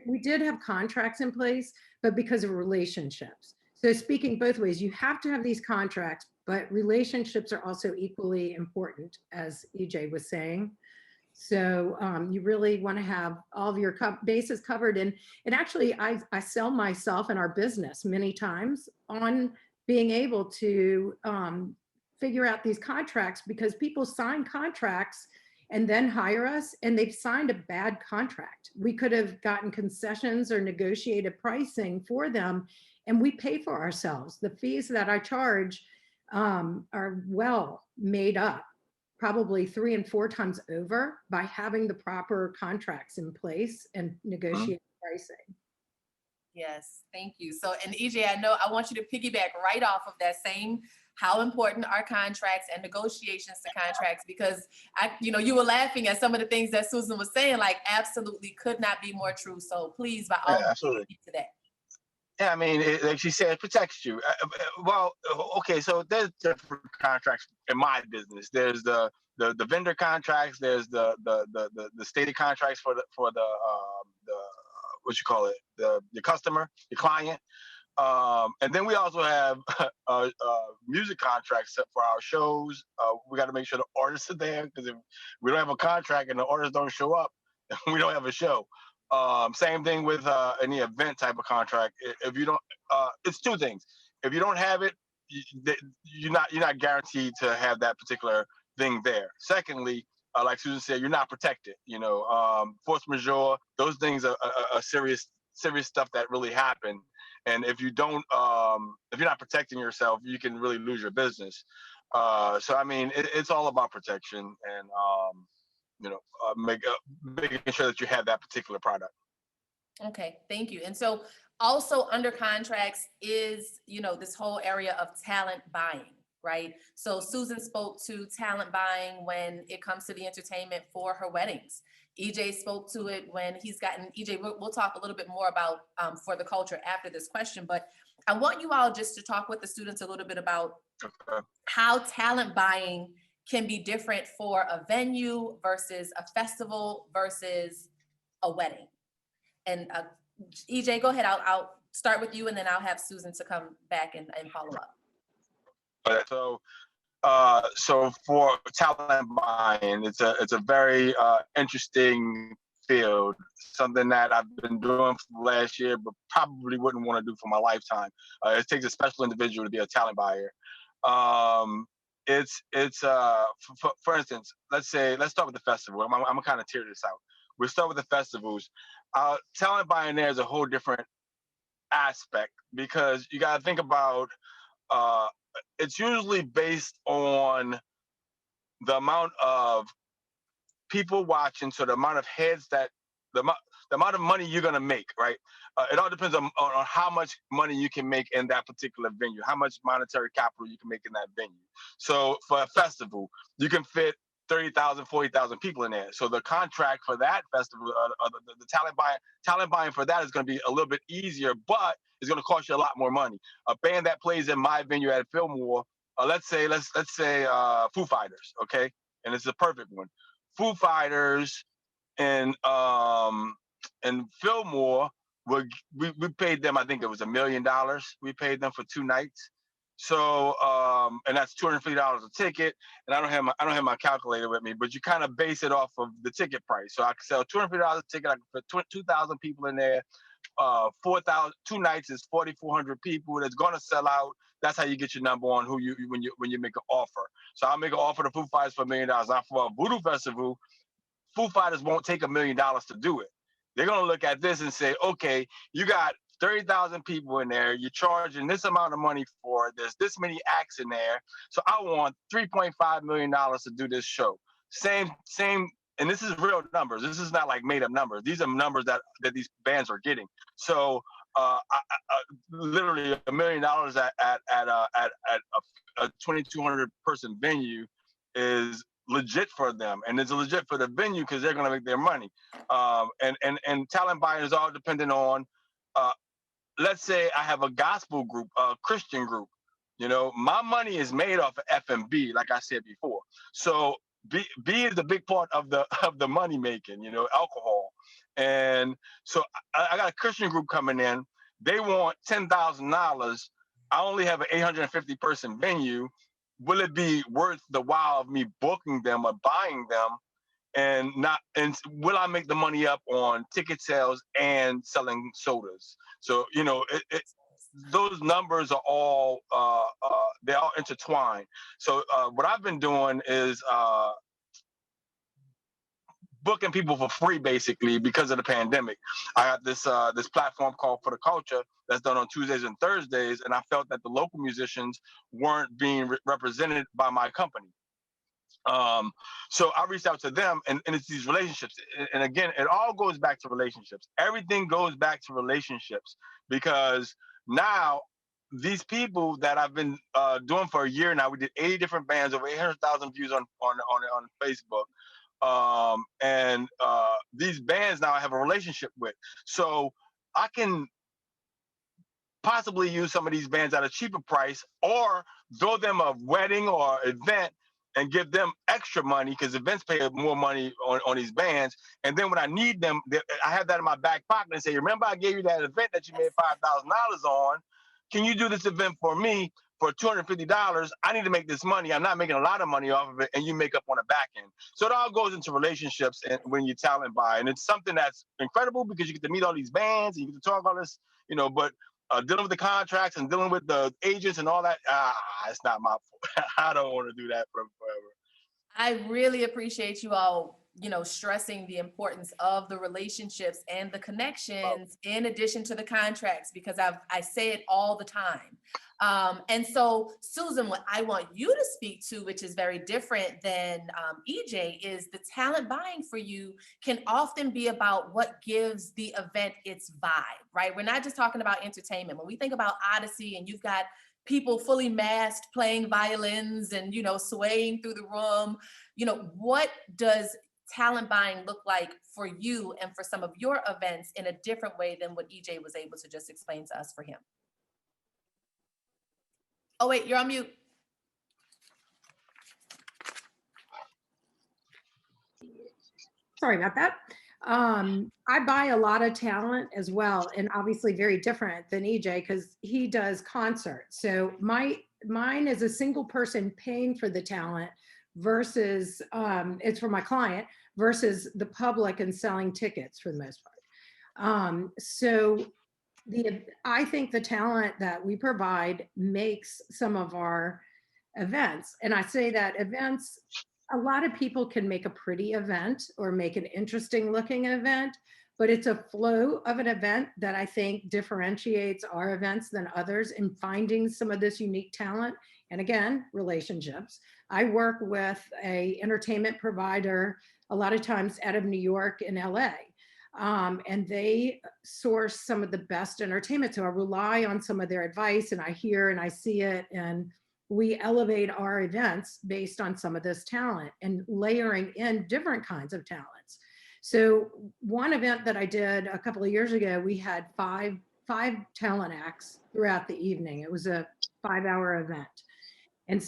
we did have contracts in place, but because of relationships. So speaking both ways, you have to have these contracts, but relationships are also equally important, as EJ was saying. So you really want to have all of your bases covered. And actually, I sell myself and our business many times on being able to figure out these contracts, because people sign contracts and then hire us and they've signed a bad contract. We could have gotten concessions or negotiated pricing for them, and we pay for ourselves. The fees that I charge are well made up, probably 3 and 4 times over, by having the proper contracts in place and negotiating pricing. Yes, thank you. So, and EJ, I want you to piggyback right off of that same, how important are contracts and negotiations to contracts, because you were laughing at some of the things that Susan was saying, like absolutely could not be more true. So please, by all means, speak to that. Yeah, I mean, like she said, it protects you. Well, okay, so there's different contracts in my business. There's the vendor contracts. There's the stated contracts for the what you call it, the customer, the client. And then we also have music contracts for our shows. We got to make sure the artists are there, because if we don't have a contract and the artists don't show up, we don't have a show. Same thing with any event type of contract. If you don't, it's 2 things. If you don't have it, you're not guaranteed to have that particular thing there. Secondly, like Susan said, you're not protected. Force majeure, those things are serious stuff that really happen. And if you don't, if you're not protecting yourself, you can really lose your business. So I mean, it's all about protection and making sure that you have that particular product. Okay, thank you. And so also under contracts is, this whole area of talent buying, right? So Susan spoke to talent buying when it comes to the entertainment for her weddings. EJ spoke to it when he's gotten, EJ, we'll talk a little bit more about for the culture after this question, but I want you all just to talk with the students a little bit about Okay. how talent buying can be different for a venue versus a festival versus a wedding. And EJ, go ahead. I'll start with you, and then I'll have Susan to come back and follow up. So for talent buying, it's a very interesting field, something that I've been doing for the last year, but probably wouldn't want to do for my lifetime. It takes a special individual to be a talent buyer. For instance, let's start with the festival. I'm gonna kind of tear this out. We'll start with the festivals. Talent buying there is a whole different aspect because you got to think about it's usually based on the amount of people watching, so the amount of heads that the amount of money you're gonna make, right? It all depends on how much money you can make in that particular venue, how much monetary capital you can make in that venue. So for a festival, you can fit 30,000, 40,000 people in there. So the contract for that festival, the talent buying for that is going to be a little bit easier, but it's going to cost you a lot more money. A band that plays in my venue at Fillmore, let's say Foo Fighters, okay, and it's a perfect one. Foo Fighters and Fillmore, we paid them. I think it was $1 million. We paid them for 2 nights. So and that's $250 a ticket. And I don't have my calculator with me, but you kind of base it off of the ticket price. So I can sell $250 a ticket. I can put 2,000 people in there. 4,000 2 nights is 4,400 people. That's gonna sell out. That's how you get your number on when you make an offer. So I'll make an offer to Foo Fighters for $1 million. Now for a Voodoo Festival, Foo Fighters won't take $1 million to do it. They're gonna look at this and say, okay, you got 30,000 people in there. You're charging this amount of money for it. There's this many acts in there. So I want $3.5 million to do this show. Same, and this is real numbers. This is not like made up numbers. These are numbers that these bands are getting. So literally $1 million at a 2,200 person venue is legit for them, and it's legit for the venue because they're going to make their money. And talent buying is all dependent on. Let's say I have a gospel group, a Christian group. You know, my money is made off of F&B, like I said before. So B is a big part of the money making. You know, alcohol, and so I got a Christian group coming in. They want $10,000. I only have an 850 person venue. Will it be worth the while of me booking them or buying them? And will I make the money up on ticket sales and selling sodas? So, you know, those numbers are all they're all intertwined. So what I've been doing is booking people for free, basically, because of the pandemic. I got this platform called For the Culture that's done on Tuesdays and Thursdays, and I felt that the local musicians weren't being represented by my company. So I reached out to them, and it's these relationships. And again, it all goes back to relationships. Everything goes back to relationships, because now these people that I've been doing for a year now, we did 80 different bands, over 800,000 views on Facebook. And these bands now I have a relationship with. So I can possibly use some of these bands at a cheaper price, or throw them a wedding or event and give them extra money, because events pay more money on these bands. And then when I need them, I have that in my back pocket and say, remember I gave you that event that you made $5,000 on? Can you do this event for me for $250? I need to make this money. I'm not making a lot of money off of it, and you make up on the back end. So it all goes into relationships and when you talent buy. And it's something that's incredible because you get to meet all these bands and you get to talk all this, you know, but dealing with the contracts and dealing with the agents and all that, it's not my fault. I don't want to do that forever. I really appreciate you all, you know, stressing the importance of the relationships and the connections in addition to the contracts, because I say it all the time. And so, Susan, what I want you to speak to, which is very different than EJ, is the talent buying for you can often be about what gives the event its vibe, right? We're not just talking about entertainment. When we think about Odyssey and you've got people fully masked playing violins and, you know, swaying through the room, you know, what does talent buying look like for you and for some of your events in a different way than what EJ was able to just explain to us for him? Oh, wait, you're on mute. Sorry about that. I buy a lot of talent as well, and obviously very different than EJ because he does concerts. So mine is a single person paying for the talent versus it's for my client versus the public and selling tickets for the most part. I think the talent that we provide makes some of our events, and I say that events, a lot of people can make a pretty event or make an interesting looking event, but it's a flow of an event that I think differentiates our events than others in finding some of this unique talent. And again, relationships. I work with a entertainment provider a lot of times out of New York and LA. And they source some of the best entertainment. So I rely on some of their advice and I hear and I see it, and we elevate our events based on some of this talent and layering in different kinds of talents. So one event that I did a couple of years ago, we had five talent acts throughout the evening. It was a 5-hour event. And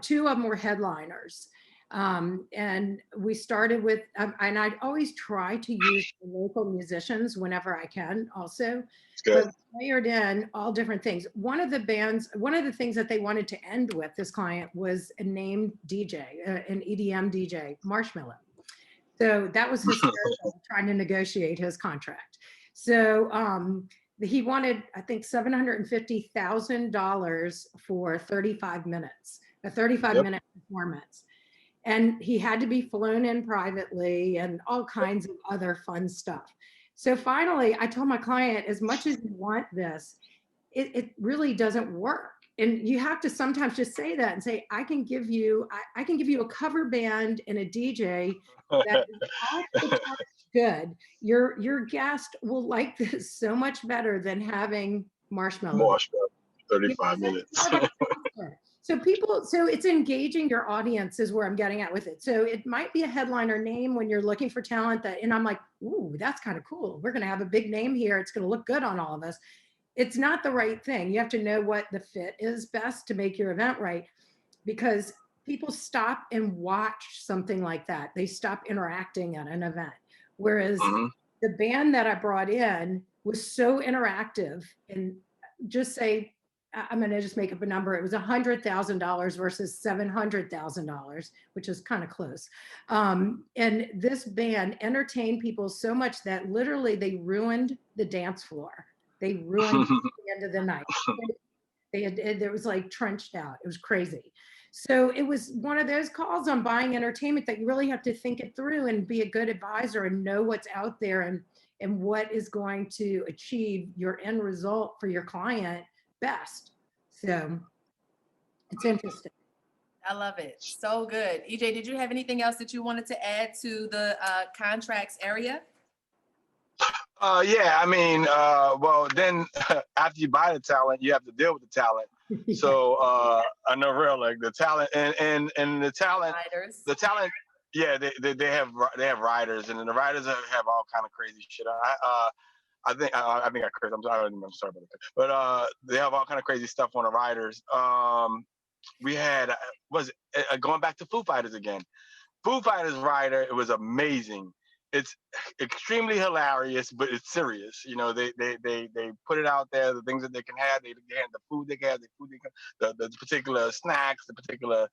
two of them were headliners. And we started with, and I always try to use the local musicians whenever I can also. But layered in all different things. One of the things that they wanted to end with, this client, was a named DJ, an EDM DJ, Marshmello. So that was hysterical, trying to negotiate his contract. So he wanted, I think, $750,000 for 35 minutes, a 35-minute performance. And he had to be flown in privately and all kinds of other fun stuff. So finally, I told my client, as much as you want this, it really doesn't work. And you have to sometimes just say that and say, I can give you a cover band and a DJ that is off the charts good. Your guest will like this so much better than having Marshmello. 35 minutes. So it's engaging your audience is where I'm getting at with it. So it might be a headliner name when you're looking for talent and I'm like, ooh, that's kind of cool. We're going to have a big name here. It's going to look good on all of us. It's not the right thing. You have to know what the fit is best to make your event right, because people stop and watch something like that. They stop interacting at an event. Whereas the band that I brought in was so interactive, and just say, I'm going to just make up a number. It was $100,000 versus $700,000, which is kind of close. And this band entertained people so much that literally they ruined the dance floor. They ruined the end of the night. There was like trenched out. It was crazy. So it was one of those calls on buying entertainment that you really have to think it through and be a good advisor and know what's out there and what is going to achieve your end result for your client best. So it's interesting. I love it. So good. EJ, did you have anything else that you wanted to add to the contracts area? Yeah, I mean, well, then after you buy the talent, you have to deal with the talent. Yeah. So I know real, like the talent and the talent, Writers. the talent. Yeah, they have writers, and then the writers have all kind of crazy shit. I think I crazy. I'm sorry about that. But they have all kind of crazy stuff on the writers. We had going back to Foo Fighters again. Foo Fighters writer, it was amazing. It's extremely hilarious, but it's serious. You know, they put it out there, the things that they can have. They have the food they can have, the particular snacks, the particular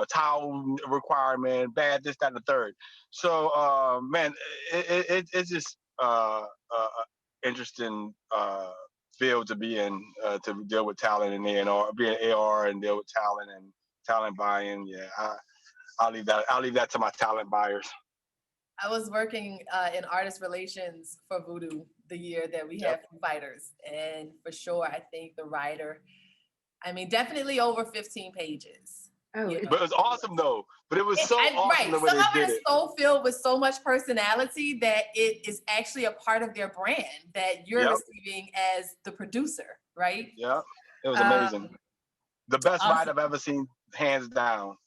towel requirement, bad this, that, and the third. So man, it's just interesting field to be in, to deal with talent and A&R, be an AR and deal with talent and talent buying. Yeah, I'll leave that to my talent buyers. I was working in artist relations for Voodoo the year that we had Foo Fighters, and for sure, I think the writer, I mean, definitely over 15 pages. Oh, but it was awesome though. But it was awesome right. the way Some of they it did is it. so filled with so much personality that it is actually a part of their brand that you're receiving as the producer, right? Yeah, it was amazing. The best awesome. ride I've ever seen, hands down.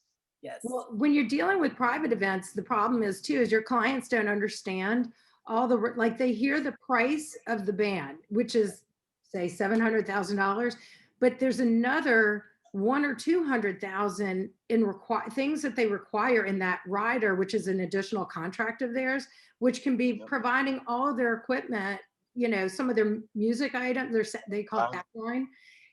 Yes. Well, when you're dealing with private events, the problem is too, is your clients don't understand all the, like they hear the price of the band, which is say $700,000, but there's another 1 or 200,000 in things that they require in that rider, which is an additional contract of theirs, which can be Yep. providing all of their equipment, some of their music items, they call it backline.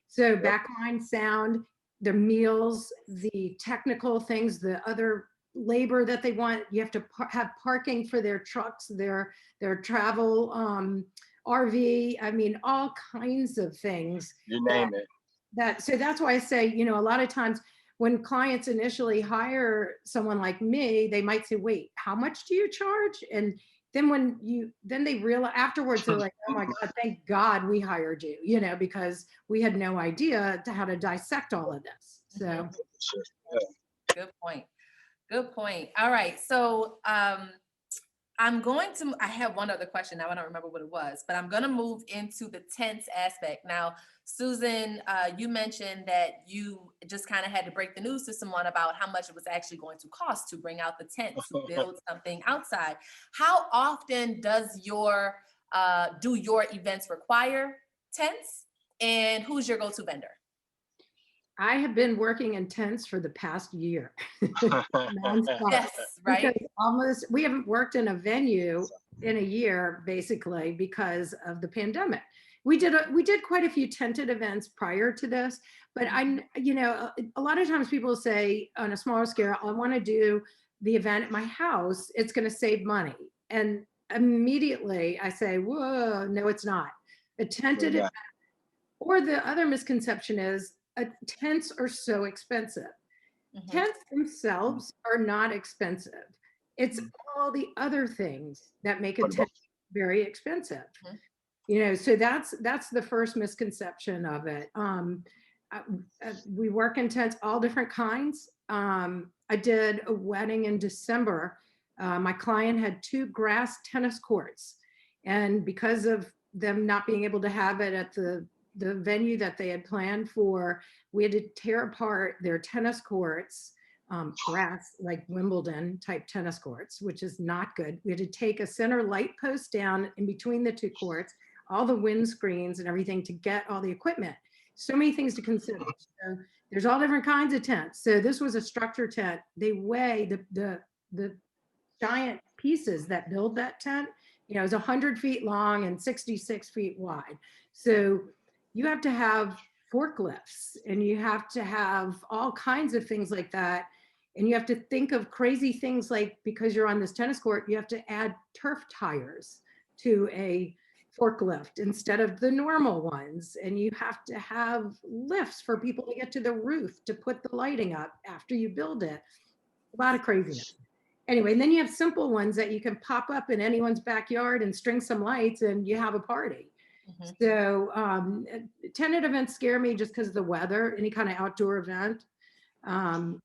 So backline sound, their meals, the technical things, the other labor that they want. You have to have parking for their trucks, their travel RV. I mean, all kinds of things. You name it. So that's why I say, a lot of times when clients initially hire someone like me, they might say, wait, how much do you charge? And then then they realize afterwards, they're like, oh my God, thank God we hired you, because we had no idea how to dissect all of this. So. Good point. Good point. All right. So I have one other question now. I don't remember what it was, but I'm going to move into the tents aspect. Now, Susan, you mentioned that you just kind of had to break the news to someone about how much it was actually going to cost to bring out the tent, to build something outside. How often do your events require tents, and who's your go-to vendor? I have been working in tents for the past year. Yes, right. Because we haven't worked in a venue in a year, basically, because of the pandemic. We did quite a few tented events prior to this, but a lot of times people say on a smaller scale, I want to do the event at my house. It's going to save money. And immediately I say, whoa, no, it's not. A tented event, or the other misconception is, tents are so expensive. Tents themselves are not expensive. It's all the other things that make a tent very expensive. So that's the first misconception of it. We work in tents, all different kinds. I did a wedding in December. My client had 2 grass tennis courts, and because of them not being able to have it at the venue that they had planned for, we had to tear apart their tennis courts, grass, like Wimbledon type tennis courts, which is not good. We had to take a center light post down in between the 2 courts, all the wind screens and everything to get all the equipment. So many things to consider. So there's all different kinds of tents. So this was a structure tent. They weigh the giant pieces that build that tent. It's 100 feet long and 66 feet wide. So you have to have forklifts, and you have to have all kinds of things like that. And you have to think of crazy things like, because you're on this tennis court, you have to add turf tires to a forklift instead of the normal ones. And you have to have lifts for people to get to the roof to put the lighting up after you build it. A lot of craziness. Anyway, and then you have simple ones that you can pop up in anyone's backyard and string some lights and you have a party. So tented events scare me just because of the weather, any kind of outdoor event, and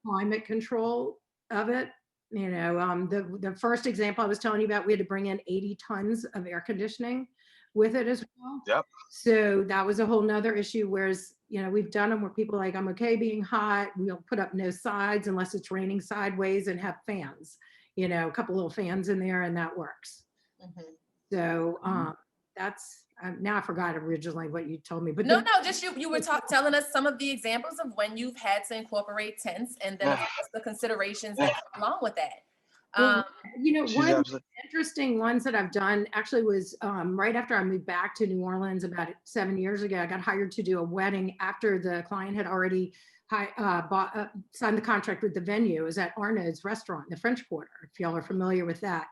climate control of it. The first example I was telling you about, we had to bring in 80 tons of air conditioning with it as well. Yep. So that was a whole nother issue, whereas, we've done them where people are like, I'm okay being hot. We'll put up no sides unless it's raining sideways, and have fans, a couple little fans in there, and that works. So that's, now I forgot originally what you told me, but no, just you were telling us some of the examples of when you've had to incorporate tents, and then the considerations that come along with that. One of the interesting ones that I've done actually was right after I moved back to New Orleans about 7 years ago. I got hired to do a wedding after the client had already signed the contract with the venue. It was at Arnaud's restaurant in the French Quarter, if y'all are familiar with that.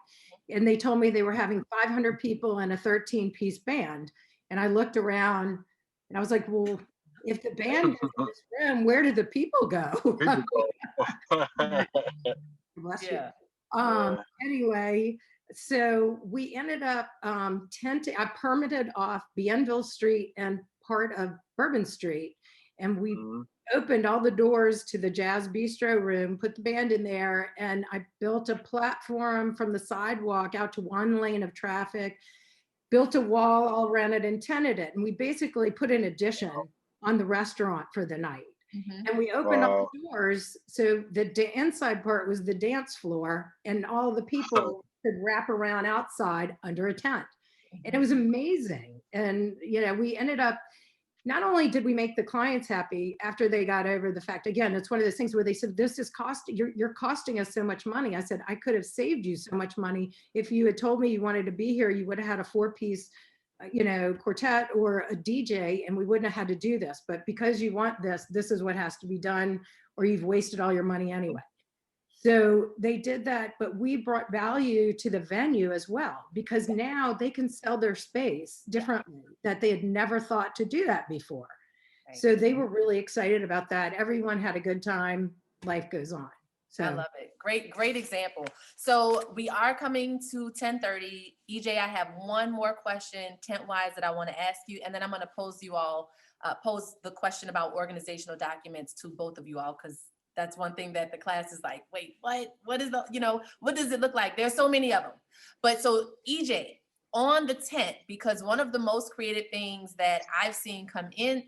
And they told me they were having 500 people and a 13-piece band. And I looked around and I was like, well, if the band is in this room, where did the people go? Bless you. Anyway, so we ended up I permitted off Bienville Street and part of Bourbon Street. And we opened all the doors to the Jazz Bistro room, put the band in there, and I built a platform from the sidewalk out to 1 lane of traffic, built a wall all around it, and tented it. And we basically put an addition on the restaurant for the night. And we opened up the doors. So the inside part was the dance floor, and all the people could wrap around outside under a tent. And it was amazing. And, we ended up not only did we make the clients happy after they got over the fact, again, it's one of those things where they said, this is you're costing us so much money. I said, I could have saved you so much money. If you had told me you wanted to be here, you would have had a 4-piece, quartet or a DJ, and we wouldn't have had to do this. But because you want this, this is what has to be done, or you've wasted all your money anyway. So they did that, but we brought value to the venue as well, because now they can sell their space differently that they had never thought to do that before. Right. So they were really excited about that. Everyone had a good time. Life goes on. So I love it. Great example. So we are coming to 10:30. EJ, I have one more question tent-wise that I want to ask you, and then I'm going to pose the question about organizational documents to both of you all, because that's one thing that the class is like, wait, what is what does it look like? There's so many of them. But so EJ, on the tent, because one of the most creative things that I've seen come in,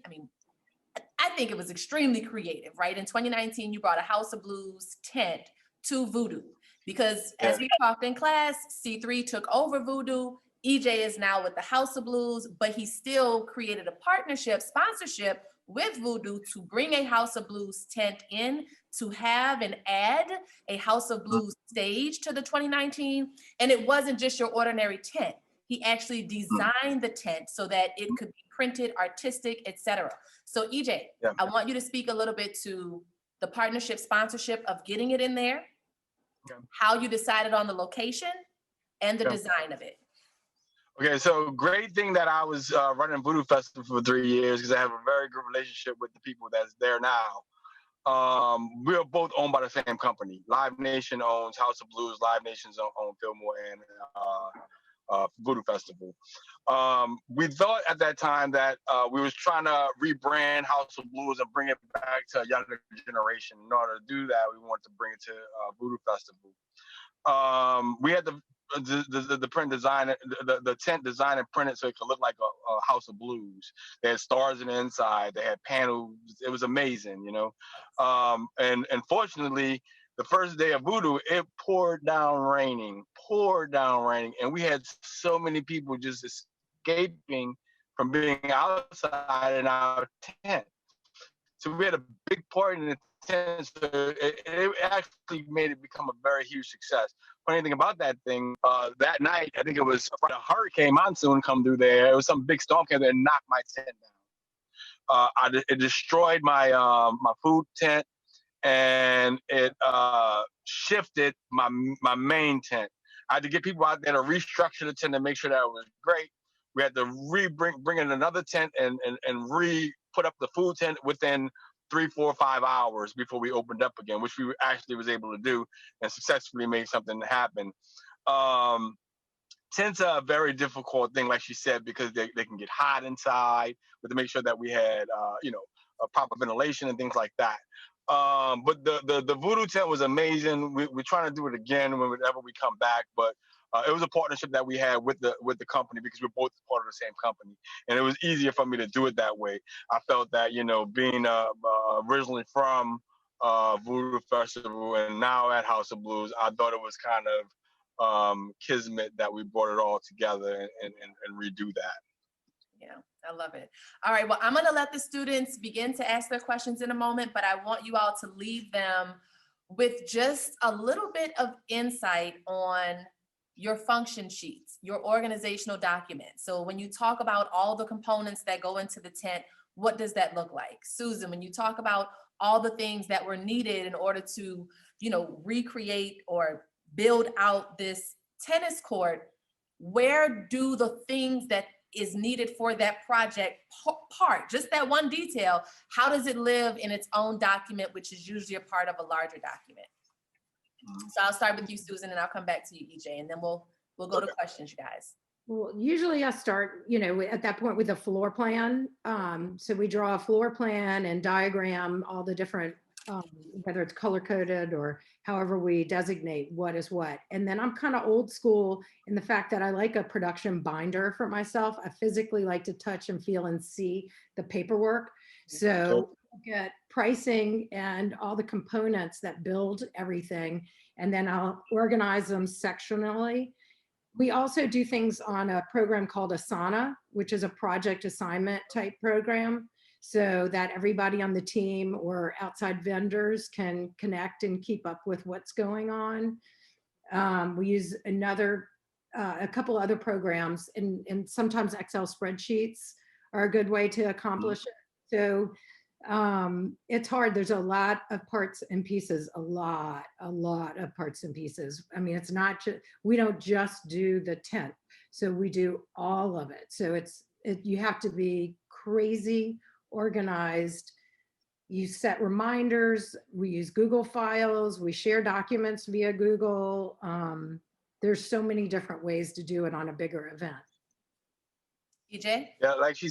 I think it was extremely creative, right? In 2019, you brought a House of Blues tent to Voodoo, because as we talked in class, C3 took over Voodoo. EJ is now with the House of Blues, but he still created a sponsorship with Voodoo to bring a House of Blues tent in, to have and add a House of Blues stage to the 2019. And it wasn't just your ordinary tent. He actually designed the tent so that it could be printed, artistic, etc. So EJ, I want you to speak a little bit to the partnership sponsorship of getting it in there, how you decided on the location, and the design of it. Okay, so great thing that I was running Voodoo Festival for 3 years, because I have a very good relationship with the people that's there now. We are both owned by the same company. Live Nation owns House of Blues. Live Nation's own Fillmore and Voodoo Festival. We thought at that time that we was trying to rebrand House of Blues and bring it back to a younger generation. In order to do that, we wanted to bring it to Voodoo Festival. We had the print design, the tent design and printed so it could look like a House of Blues. They had stars in the inside. They had panels. It was amazing, And fortunately, the first day of Voodoo, it poured down raining, and we had so many people just escaping from being outside in our tent. So we had a big party in the tent. So it actually made it become a very huge success. Funny thing about that thing, that night, I think it was a hurricane monsoon come through there. It was some big storm came there and knocked my tent down. It destroyed my my food tent, and it shifted my main tent. I had to get people out there to restructure the tent and make sure that it was great. We had to bring in another tent and put up the food tent within 3, 4, 5 hours before we opened up again, which we actually was able to do and successfully made something happen. Tents are a very difficult thing, like she said, because they can get hot inside. We had to make sure that we had, a proper ventilation and things like that. But the Voodoo tent was amazing. We're trying to do it again whenever we come back, but it was a partnership that we had with the company, because we're both part of the same company, and it was easier for me to do it that way. I felt that, being originally from Voodoo Festival and now at House of Blues, I thought it was kind of kismet that we brought it all together and redo that. Yeah, I love it. All right, well, I'm going to let the students begin to ask their questions in a moment, but I want you all to leave them with just a little bit of insight on your function sheets, your organizational documents. So when you talk about all the components that go into the tent, what does that look like? Susan, when you talk about all the things that were needed in order to, recreate or build out this tennis court, where do the things that is needed for that project part, just that one detail, how does it live in its own document, which is usually a part of a larger document? So I'll start with you, Susan, and I'll come back to you, EJ, and then we'll go to questions, you guys. Well, usually I start, at that point with a floor plan. So we draw a floor plan and diagram all the different, whether it's color coded or however we designate what is what. And then I'm kind of old school in the fact that I like a production binder for myself. I physically like to touch and feel and see the paperwork. So get pricing and all the components that build everything, and then I'll organize them sectionally. We also do things on a program called Asana, which is a project assignment type program, so that everybody on the team or outside vendors can connect and keep up with what's going on. We use a couple other programs, and sometimes Excel spreadsheets are a good way to accomplish it. So it's hard. There's a lot of parts and pieces, a lot of parts and pieces. I mean, it's not just, we don't just do the tent. So we do all of it. So you have to be crazy organized. You set reminders. We use Google Files. We share documents via Google. There's so many different ways to do it on a bigger event. EJ? Yeah, like she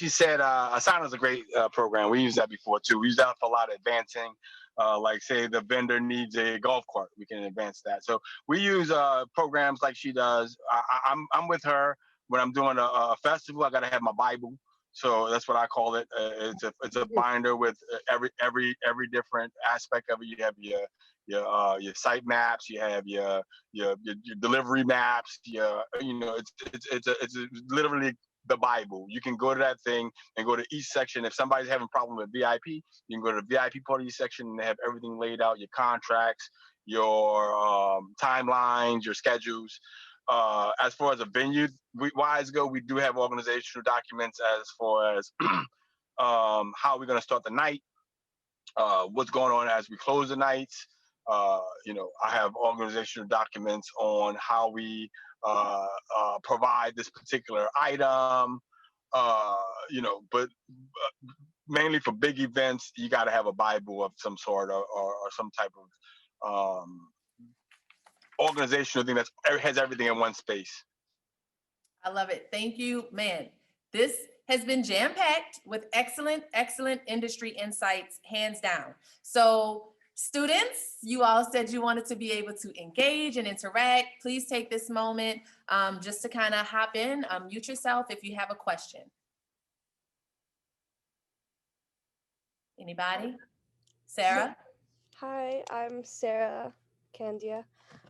said, Asana is a great program. We use that before too. We use that for a lot of advancing. Like say the vendor needs a golf cart, we can advance that. So we use programs like she does. I'm with her when I'm doing a festival. I gotta have my Bible, so that's what I call it. It's a binder with every different aspect of it. You have your site maps, you have your delivery maps. It's literally the Bible. You can go to that thing and go to each section. If somebody's having a problem with VIP, you can go to the VIP part of your section and they have everything laid out, your contracts, your timelines, your schedules. As far as a venue wise go, we do have organizational documents as far as how we're going to start the night, what's going on as we close the nights. I have organizational documents on how we provide this particular item, but mainly for big events, you got to have a Bible of some sort or some type of organizational thing that has everything in one space. I love it. Thank you, man. This has been jam-packed with excellent industry insights, hands down. So students, you all said you wanted to be able to engage and interact. Please take this moment just to kind of hop in, mute yourself if you have a question. Anybody? Sarah? Hi, I'm Sarah Candia.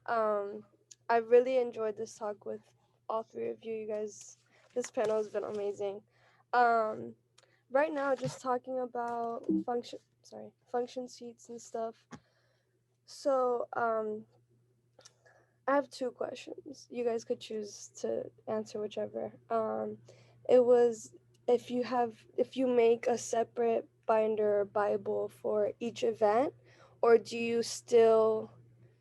I really enjoyed this talk with all three of you. You guys, this panel has been amazing. Right now, just talking about function sheets and stuff. So, I have two questions. You guys could choose to answer whichever. It was if you make a separate binder or Bible for each event, or do you still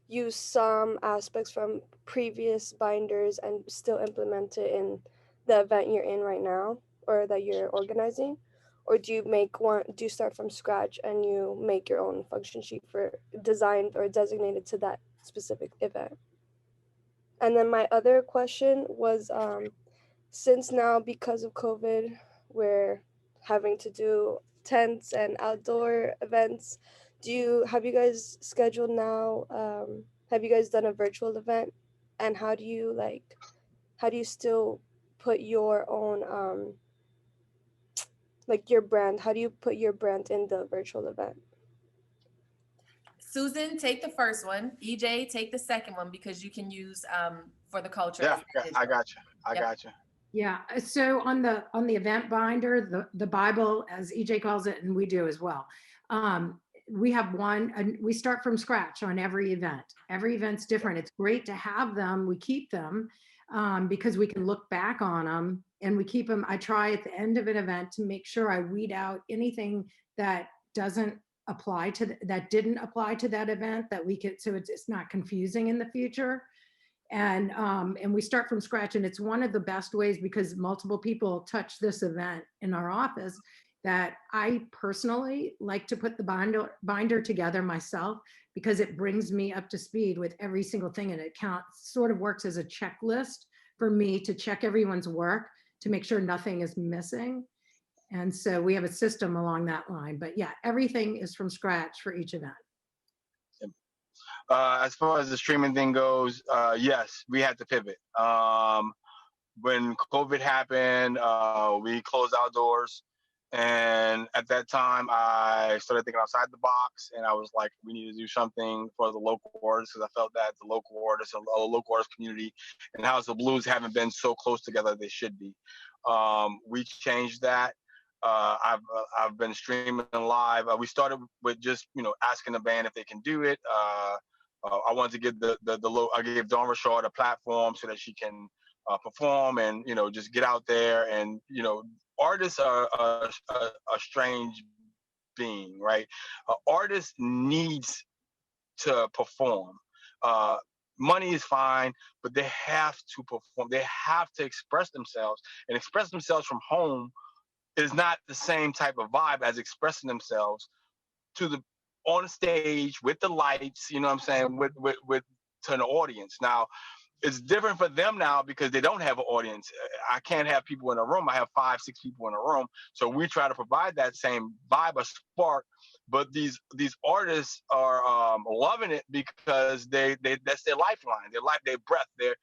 use some aspects from previous binders and still implement it in the event you're in right now or that you're organizing? Or do you start from scratch and you make your own function sheet for designed or designated to that specific event? And then my other question was, since now because of COVID, we're having to do tents and outdoor events, have you guys scheduled now? Have you guys done a virtual event? And how do you still put your own, your brand? How do you put your brand in the virtual event? Susan, take the first one. EJ, take the second one because you can use for the culture. Yeah, I got you. I got you. Yeah. So on the event binder, the Bible, as EJ calls it, and we do as well. We have one, and we start from scratch on every event. Every event's different. It's great to have them. We keep them because we can look back on them, and we keep them. I try at the end of an event to make sure I weed out anything that didn't apply to that event, that we could, so it's not confusing in the future. And we start from scratch, and it's one of the best ways, because multiple people touch this event in our office, that I personally like to put the binder together myself, because it brings me up to speed with every single thing, and it sort of works as a checklist for me to check everyone's work to make sure nothing is missing. And so we have a system along that line. But yeah, everything is from scratch for each event. As far as the streaming thing goes, yes, we had to pivot. When COVID happened, we closed our doors And at that time, I started thinking outside the box, and I was like, we need to do something for the local artists, because I felt that the local artists and the local artist community and House of Blues haven't been so close together as they should be. We changed that. I've been streaming live. We started with just asking the band if they can do it. I wanted to give I gave Dawn Richard a platform so that she can perform and just get out there. And artists are a strange being, right? An artist needs to perform. Money is fine, but they have to perform. They have to express themselves, and express themselves from home is not the same type of vibe as expressing themselves on stage with the lights, you know what I'm saying, with to an audience. Now, it's different for them now because they don't have an audience. I can't have people in a room. I have 5, 6 people in a room. So we try to provide that same vibe, a spark. But these artists are loving it because they that's their lifeline, their breath, their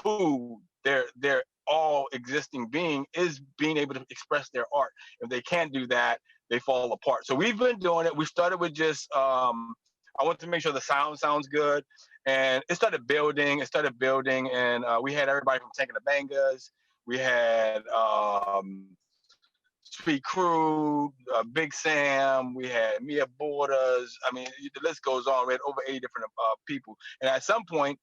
food, their all existing being is being able to express their art. If they can't do that, they fall apart. So we've been doing it. We started with just I want to make sure the sound sounds good, and it started building. And we had everybody from Tank and the Bangas. We had Street Crew, Big Sam. We had Mia Borders. I mean, the list goes on. We had over 80 different people. And at some point,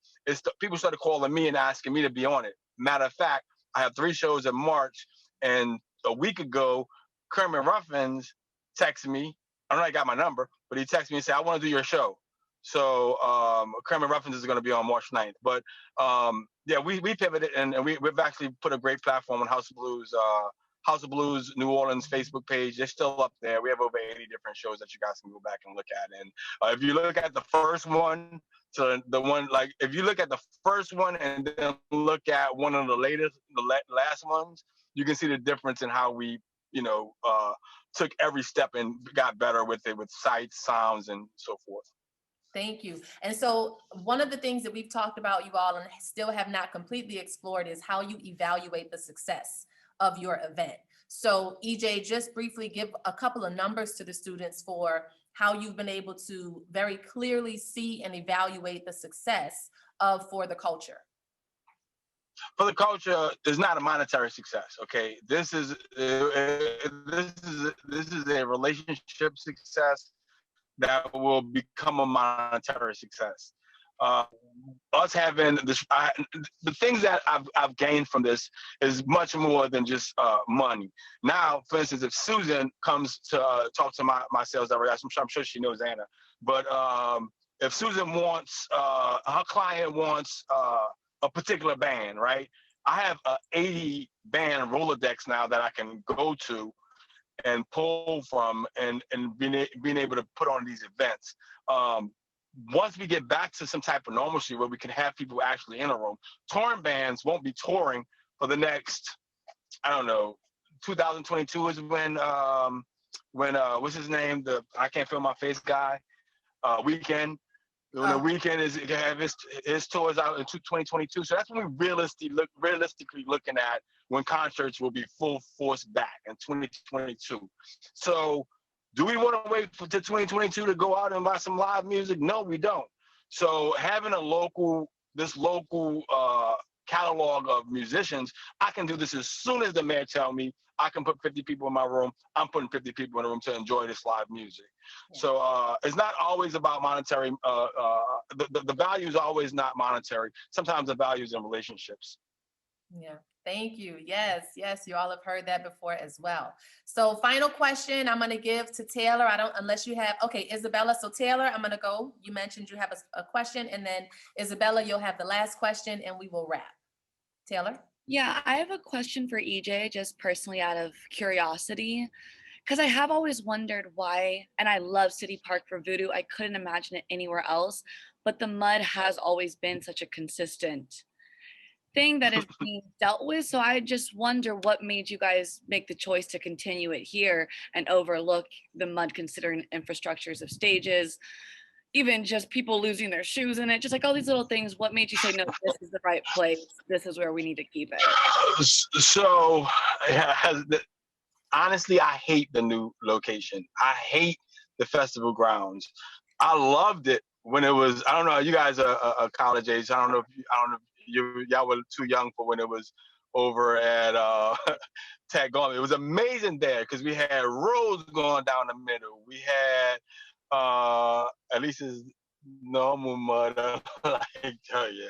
people started calling me and asking me to be on it. Matter of fact, I have 3 shows in March, and a week ago, Kermit Ruffins texted me. I don't know, I got my number, but he texted me and said, I want to do your show. So Kermit Ruffins is going to be on March 9th. But yeah, we pivoted, and we've actually put a great platform on House of Blues New Orleans Facebook page. They're still up there. We have over 80 different shows that you guys can go back and look at. And if you look at the first one to the one, like if you look at the first one and then look at one of the last ones, you can see the difference in how we, took every step and got better with it, with sights, sounds, and so forth. Thank you. And so one of the things that we've talked about, you all, and still have not completely explored, is how you evaluate the success of your event. So EJ, just briefly give a couple of numbers to the students for how you've been able to very clearly see and evaluate the success of For the Culture. For the culture, is not a monetary success. Okay, this is a relationship success that will become a monetary success. Us having this, the things that I've gained from this is much more than just money. Now, for instance, if Susan comes to talk to my sales director, I'm sure she knows Anna, but if Susan wants, her client wants a particular band, right? I have a 80 band Rolodex now that I can go to and pull from and being able to put on these events. Once we get back to some type of normalcy where we can have people actually in a room, touring bands won't be touring for the next, I don't know, 2022 is when what's his name? The I Can't Feel My Face guy, Weekend. The Weekend is have his tours out in 2022. So that's when we realistically looking at when concerts will be full force back in 2022. So do we want to wait to 2022 to go out and buy some live music? No, we don't. So having this local catalog of musicians, I can do this as soon as the mayor tell me I can put 50 people in my room. I'm putting 50 people in the room to enjoy this live music. Yeah. So it's not always about monetary. The value is always not monetary. Sometimes the value is in relationships. Yeah. Thank you. Yes, you all have heard that before as well. So final question I'm going to give to Taylor. Unless you have, okay, Isabella. So Taylor, I'm going to go. You mentioned you have a question, and then Isabella, you'll have the last question and we will wrap. Taylor? Yeah, I have a question for EJ, just personally out of curiosity, because I have always wondered why, and I love City Park for Voodoo. I couldn't imagine it anywhere else, but the mud has always been such a consistent thing that is being dealt with. So I just wonder what made you guys make the choice to continue it here and overlook the mud, considering infrastructures of stages, even just people losing their shoes in it, just like all these little things. What made you say, no, this is the right place, this is where we need to keep it? So honestly, I hate the new location. I hate the festival grounds. I loved it when it was. I don't know. You guys are college age. I don't know if y'all were too young for when it was over at Tag Garden. It was amazing there because we had roads going down the middle. We had at least it's normal mud. Like, oh yeah,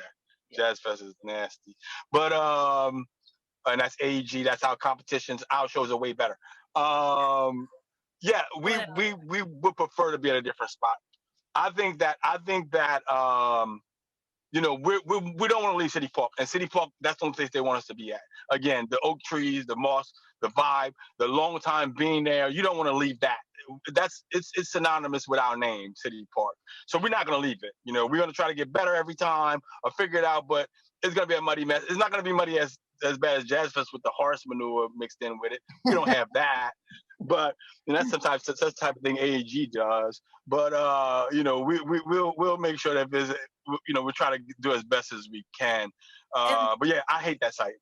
Jazz Fest is nasty. But and that's AEG. That's our competitions. Our shows are way better. Yeah, we would prefer to be at a different spot. I think that you know, we don't want to leave City Park, and City Park, that's the only place they want us to be at. Again, the oak trees, the moss, the vibe, the long time being there. You don't want to leave that. It's synonymous with our name, City Park. So we're not going to leave it. You know, we're going to try to get better every time or figure it out, but it's going to be a muddy mess. It's not going to be muddy as bad as Jazz Fest with the horse manure mixed in with it. We don't have that. But that's sometimes that's the type of thing AEG does. But you know, we'll make sure that visit. You know, we try to do as best as we can. But yeah, I hate that site.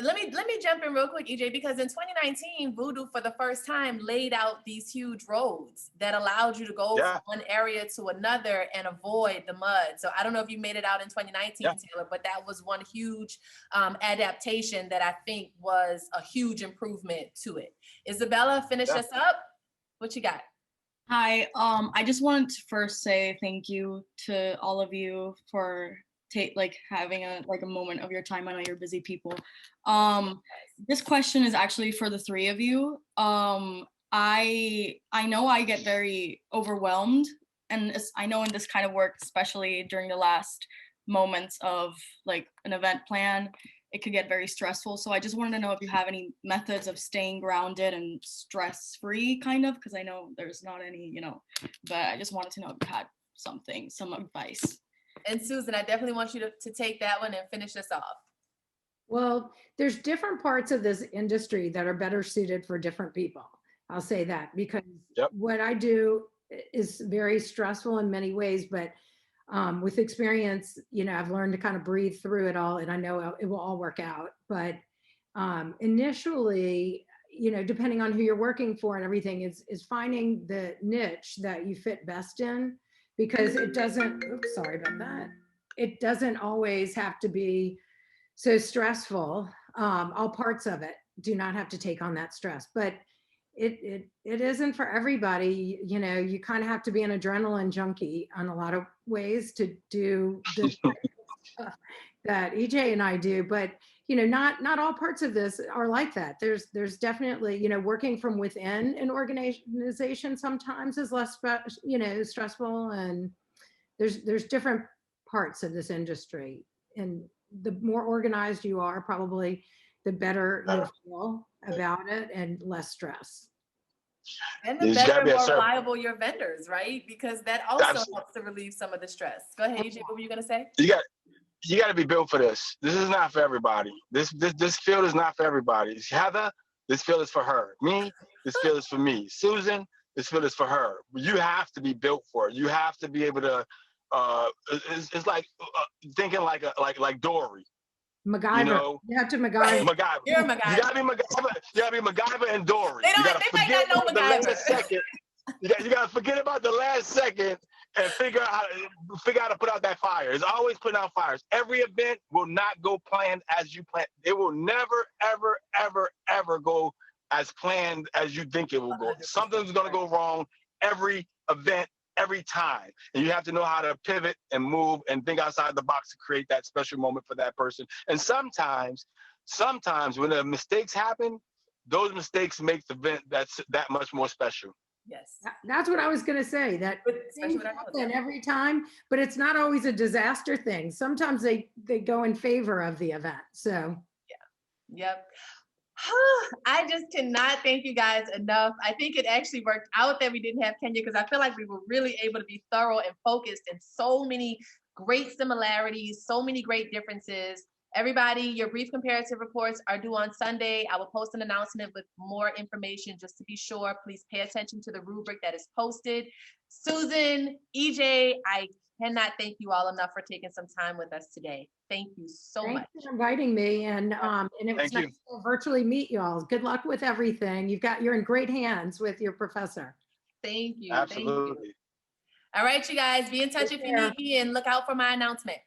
Let me jump in real quick, EJ, because in 2019, Voodoo for the first time laid out these huge roads that allowed you to go from one area to another and avoid the mud. So I don't know if you made it out in 2019, Taylor, but that was one huge adaptation that I think was a huge improvement to it. Isabella, finish us up. What you got? Hi, I just wanted to first say thank you to all of you for having a moment of your time. I know you're busy people. This question is actually for the three of you. I know I get very overwhelmed, and I know in this kind of work, especially during the last moments of like an event plan, it could get very stressful. So I just wanted to know if you have any methods of staying grounded and stress-free, kind of, because I know there's not any, you know, but I just wanted to know if you had some advice. And Susan, I definitely want you to take that one and finish us off. Well, there's different parts of this industry that are better suited for different people. I'll say that because what I do is very stressful in many ways, but with experience, you know, I've learned to kind of breathe through it all, and I know it will all work out. But initially, you know, depending on who you're working for and everything, is finding the niche that you fit best in, because it doesn't. Oops, sorry about that. It doesn't always have to be so stressful. All parts of it do not have to take on that stress, but it isn't for everybody. You know, you kind of have to be an adrenaline junkie on a lot of ways to do the stuff that EJ and I do. But you know, not all parts of this are like that. There's definitely, you know, working from within an organization sometimes is less you know, stressful, and there's different parts of this industry, and the more organized you are, probably the better you feel about it and less stress. And the better and more reliable your vendors, right? Because that also helps to relieve some of the stress. Go ahead, EJ, what were you gonna say? You got to be built for this. This is not for everybody. This field is not for everybody. Heather, this field is for her. Me, this field is for me. Susan, this field is for her. You have to be built for it. You have to be able to. It's like thinking like Dory. MacGyver. You know, you have to MacGyver. You're a MacGyver. You gotta be MacGyver. You gotta be MacGyver and Dory. They might not know MacGyver. You gotta forget about the last second and figure out how to put out that fire. It's always putting out fires. Every event will not go planned as you plan. It will never, ever, ever, ever go as planned as you think it will go. Something's gonna go wrong every event, every time. And you have to know how to pivot and move and think outside the box to create that special moment for that person. And sometimes when the mistakes happen, those mistakes make the event that's that much more special. Yes. That's what I was going to say, that things happen every time, but it's not always a disaster thing. Sometimes they go in favor of the event. So Yep. I just cannot thank you guys enough. I think it actually worked out that we didn't have Kenya, because I feel like we were really able to be thorough and focused, and so many great similarities, so many great differences. Everybody, your brief comparative reports are due on Sunday. I will post an announcement with more information just to be sure. Please pay attention to the rubric that is posted. Susan, EJ, I cannot thank you all enough for taking some time with us today. Thank you so much. Thanks for inviting me, and it was Thank you. nice to virtually meet you all. Good luck with everything. You're in great hands with your professor. Thank you. Thank you. Absolutely. All right, you guys, be in touch Take if you care. need me and look out for my announcement.